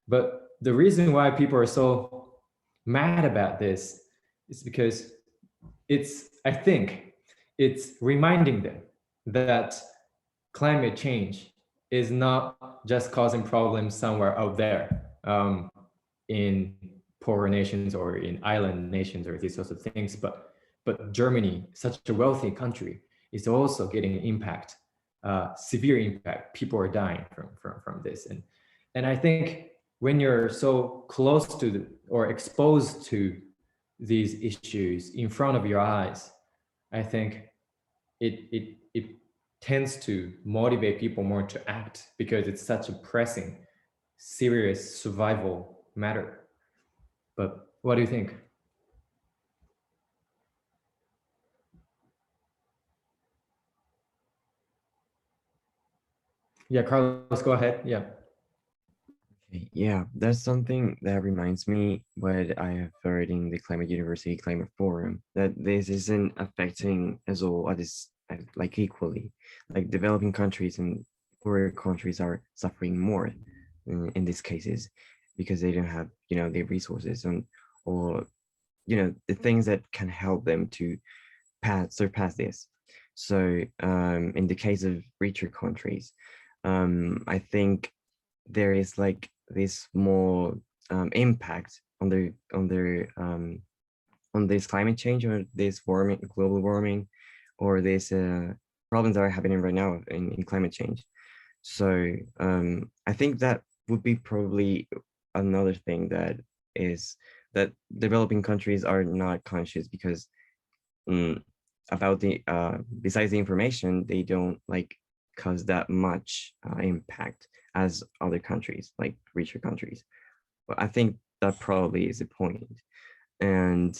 But the reason why people are so mad about this is because I think it's reminding them that climate change is not just causing problems somewhere out there in poorer nations or in island nations or these sorts of things, but Germany, such a wealthy country, is also getting impact, severe impact. People are dying from this, and I think when you're so close to or exposed to these issues in front of your eyes, I think it tends to motivate people more to act because it's such a pressing, serious survival matter. But what do you think? Yeah, Carlos, go ahead. Yeah. Okay, yeah, that's something that reminds me what I have heard in the Climate University Climate Forum, that this isn't affecting us all like equally. Like developing countries and poorer countries are suffering more in these cases because they don't have, the resources or the things that can help them to surpass this. So in the case of richer countries, I think there is like this more impact on this climate change or this global warming, or these problems that are happening right now in climate change. So I think that would be probably another thing that developing countries are not conscious because about the besides the information, they don't like cause that much impact as other countries, like richer countries. But I think that probably is the point. And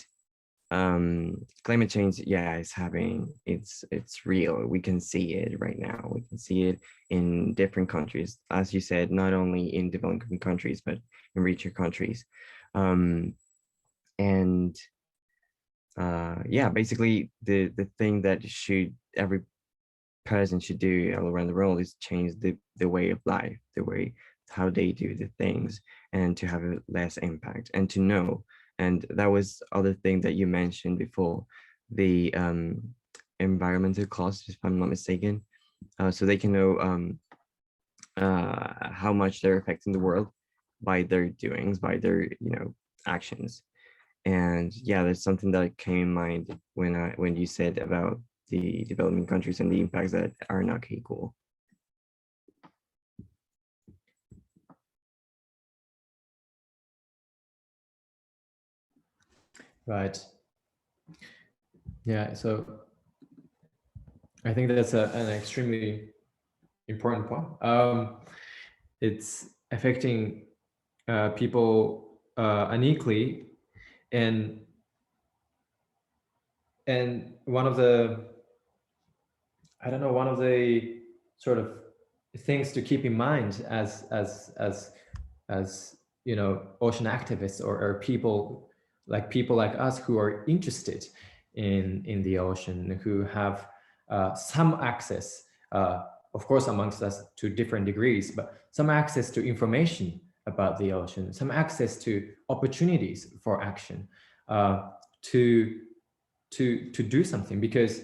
climate change, yeah, is happening. It's real. We can see it right now. We can see it in different countries, as you said, not only in developing countries but in richer countries. Yeah, basically the thing that every person should do all around the world is change the way of life, the way how they do the things, and to have a less impact and to know. And that was other thing that you mentioned before, the environmental costs, if I'm not mistaken, so they can know how much they're affecting the world by their doings, by their actions. And yeah, that's something that came in mind when you said about the developing countries and the impacts that are not equal. Right. Yeah, so I think that's an extremely important point. It's affecting people unequally, and one of the sort of things to keep in mind as you know, ocean activists or people like us who are interested in the ocean, who have some access, of course, amongst us to different degrees, but some access to information about the ocean, some access to opportunities for action, to do something, because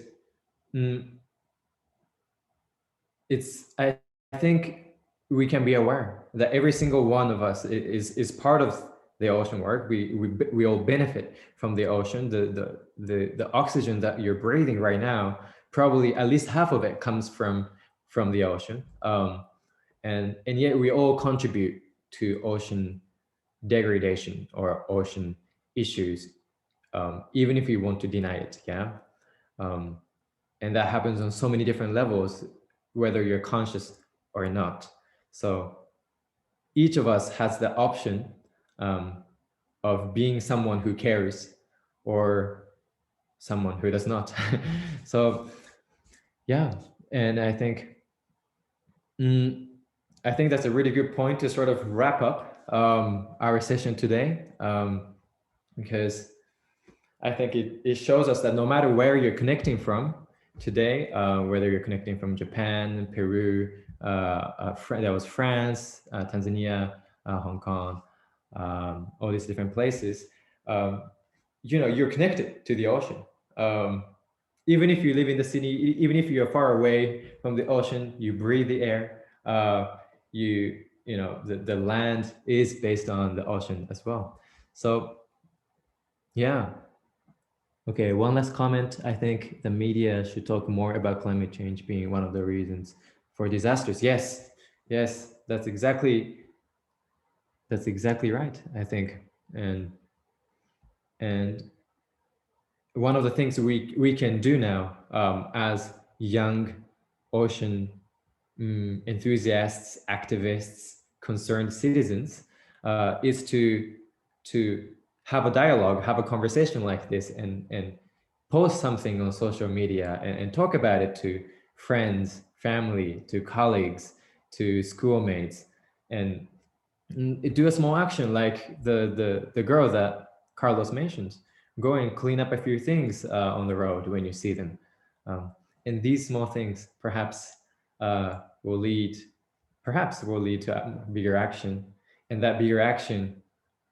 I think we can be aware that every single one of us is part of the ocean work. We all benefit from the ocean. The oxygen that you're breathing right now, probably at least half of it comes from the ocean. And yet we all contribute to ocean degradation or ocean issues, even if you want to deny it. Yeah. And that happens on so many different levels, whether you're conscious or not. So each of us has the option of being someone who cares or someone who does not. So yeah, and I think that's a really good point to sort of wrap up our session today, because I think it shows us that no matter where you're connecting from today, whether you're connecting from Japan, Peru, that was France, Tanzania, Hong Kong, all these different places, you know, you're connected to the ocean. Even if you live in the city, even if you're far away from the ocean, you breathe the air. You know, the land is based on the ocean as well. So yeah. Okay, one last comment. I think the media should talk more about climate change being one of the reasons for disasters. Yes, that's exactly right, I think. And one of the things we can do now, as young ocean enthusiasts, activists, concerned citizens, is to have a dialogue, have a conversation like this, and post something on social media and talk about it to friends, family, to colleagues, to schoolmates, and do a small action like the girl that Carlos mentioned. Go and clean up a few things on the road when you see them. And these small things perhaps will lead to a bigger action, and that bigger action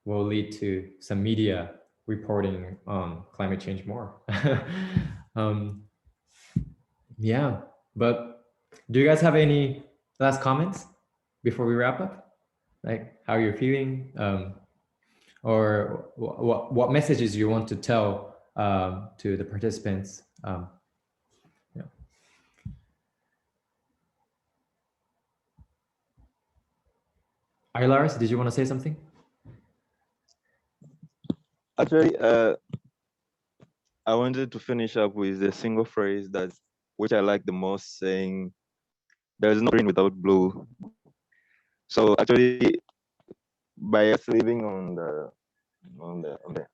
will lead to some media reporting on climate change more. Yeah, but do you guys have any last comments before we wrap up? Like how you're feeling, or what messages you want to tell to the participants? Yeah. Lars, did you want to say something? Actually, I wanted to finish up with a single phrase which I like the most, saying, "There is no green without blue." So actually, by us living on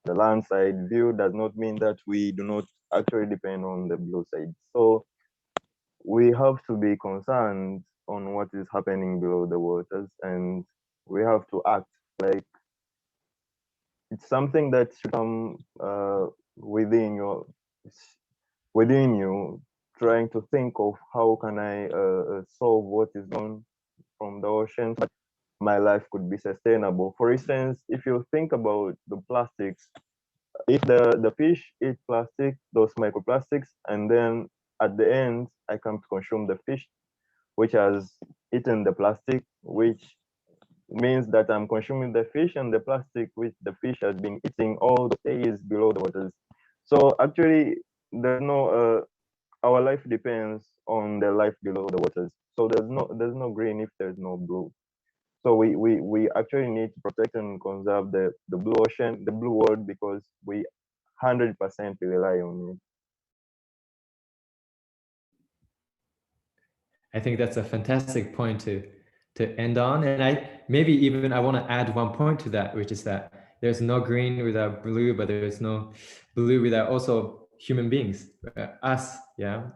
the land side view does not mean that we do not actually depend on the blue side. So we have to be concerned on what is happening below the waters, and we have to act. Like, it's something that should come within you, trying to think of how can I solve what is gone from the ocean, but my life could be sustainable. For instance, if you think about the plastics, if the fish eat plastic, those microplastics, and then at the end I come to consume the fish which has eaten the plastic, which means that I'm consuming the fish and the plastic which the fish has been eating all the days below the waters. So actually, there's no our life depends on the life below the waters. So there's no green if there's no blue. So we actually need to protect and conserve the blue ocean, the blue world, because we 100% rely on it. I think that's a fantastic point to end on. And I want to add one point to that, which is that there's no green without blue, but there's no blue without also human beings, us. Yeah.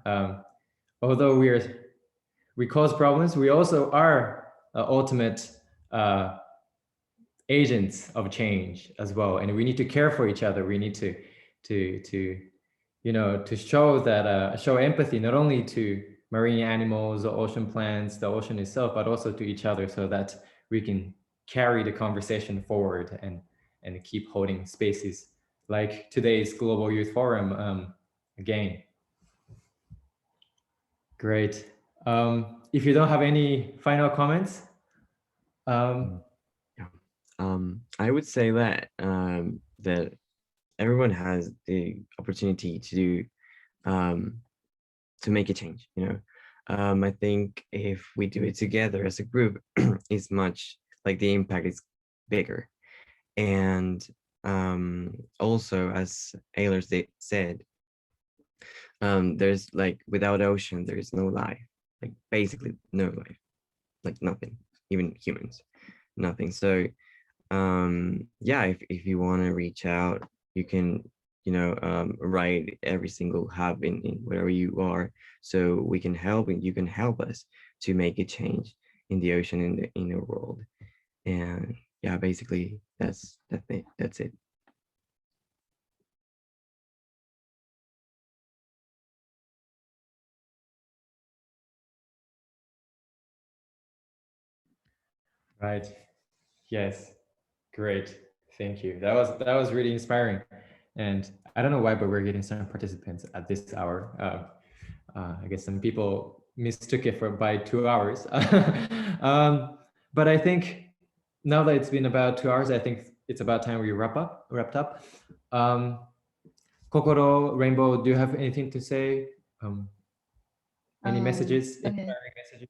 Although we cause problems, we also are ultimate agents of change as well, and we need to care for each other. We need to show that show empathy not only to marine animals, the ocean plants, the ocean itself, but also to each other, so that we can carry the conversation forward and keep holding spaces like today's Global Youth Forum again. Great. If you don't have any final comments. I would say that that everyone has the opportunity to do to make a change. I think if we do it together as a group, it's much like the impact is bigger. And also, as Eilers said, there's like without ocean there is no life, like basically no life, like nothing, even humans, nothing. So yeah, if you want to reach out, you can write every single hub in wherever you are, so we can help, and you can help us to make a change in the ocean, in the world. And yeah, basically that's it. Right. Yes. Great. Thank you. That was really inspiring. And I don't know why, but we're getting some participants at this hour. I guess some people mistook it by 2 hours. But I think now that it's been about 2 hours, I think it's about time we wrapped up. Kokoro, Rainbow, do you have anything to say? Any messages? Okay. Inspiring messages?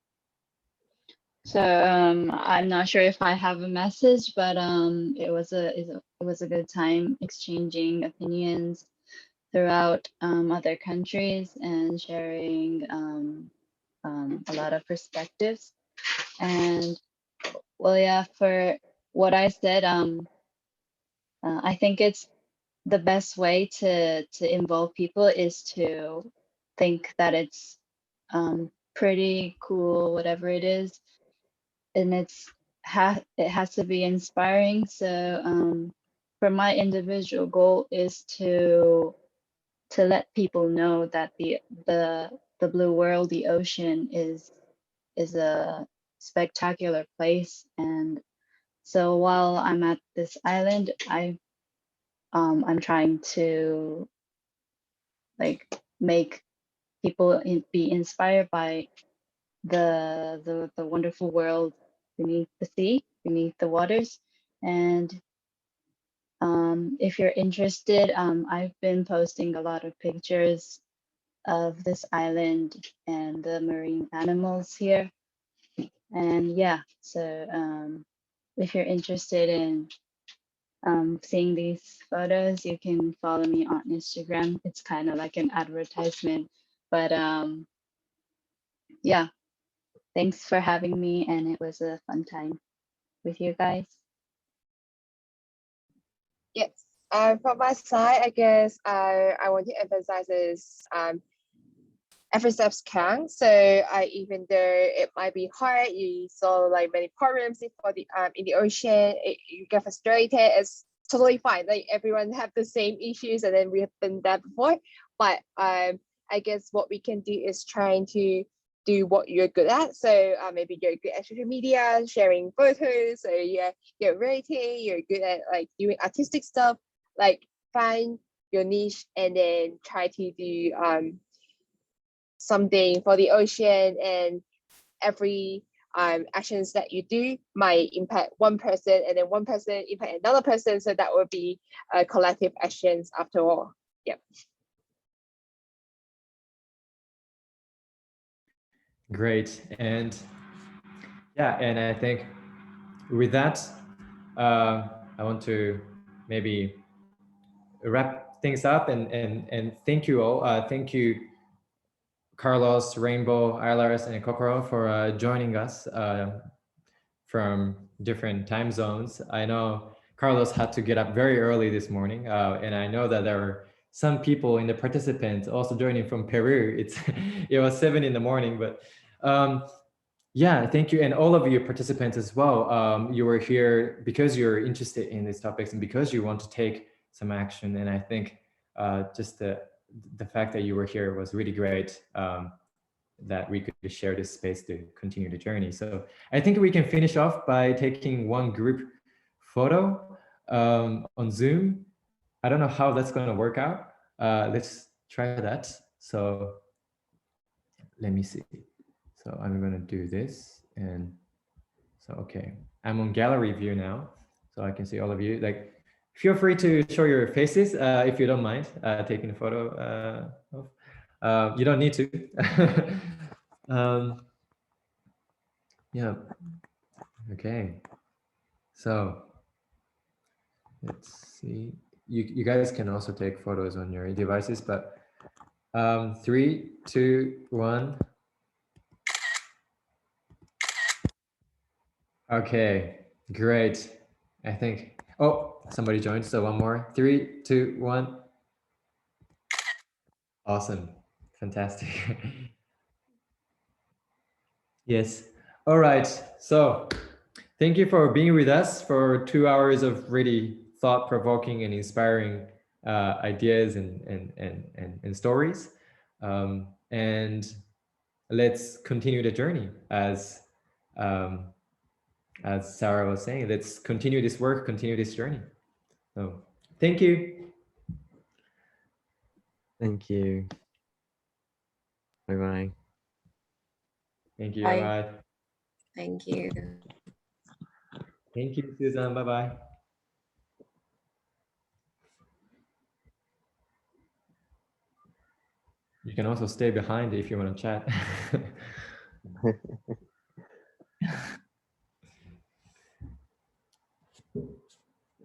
So I'm not sure if I have a message, but it was a good time exchanging opinions throughout other countries and sharing a lot of perspectives. And well, yeah, for what I said, I think it's the best way to involve people is to think that it's pretty cool, whatever it is, and it has to be inspiring. So for my individual goal is to let people know that the blue world, the ocean is a spectacular place. And so while I'm at this island, I'm trying to like make people be inspired by the wonderful world beneath the sea, beneath the waters. And if you're interested, I've been posting a lot of pictures of this island and the marine animals here. And yeah, so if you're interested in seeing these photos, you can follow me on Instagram. It's kind of like an advertisement, but yeah, thanks for having me, and it was a fun time with you guys. Yes. From my side, I guess I want to emphasize is every step's count. So even though it might be hard, you saw like many problems in the ocean, you get frustrated. It's totally fine. Like everyone have the same issues, and then we have been there before. But I guess what we can do is trying to do what you're good at. So maybe you're good at social media, sharing photos, or you're writing, you're good at like doing artistic stuff. Like find your niche and then try to do something for the ocean, and every actions that you do might impact one person, and then one person impact another person, so that will be collective actions after all. Yep. Great. And yeah, and I think with that, I want to maybe wrap things up and thank you all. Thank you, Carlos, Rainbow, Ailaris, and Kokoro for joining us from different time zones. I know Carlos had to get up very early this morning, and I know that there were some people in the participants also joining from Peru. It was 7 in the morning, but Yeah, thank you. And all of you participants as well. You were here because you're interested in these topics and because you want to take some action. And I think just the fact that you were here was really great, that we could share this space to continue the journey. So I think we can finish off by taking one group photo on Zoom. I don't know how that's going to work out. Let's try that. So let me see. So I'm going to do this. And so, okay, I'm on gallery view now. So I can see all of you. Like, feel free to show your faces if you don't mind taking a photo of. You don't need to. Yeah. Okay. So let's see. You guys can also take photos on your devices, but 3, 2, 1. Okay, great. I think, oh, somebody joined, so one more. 3, 2, 1. Awesome, fantastic. Yes, all right. So thank you for being with us for 2 hours of really thought-provoking and inspiring ideas and stories. And let's continue the journey as Sarah was saying. Let's continue this work, continue this journey. So thank you. Thank you. Bye-bye. Thank you. Bye. Bye. Thank you. Thank you, Susan. Bye-bye. You can also stay behind if you want to chat.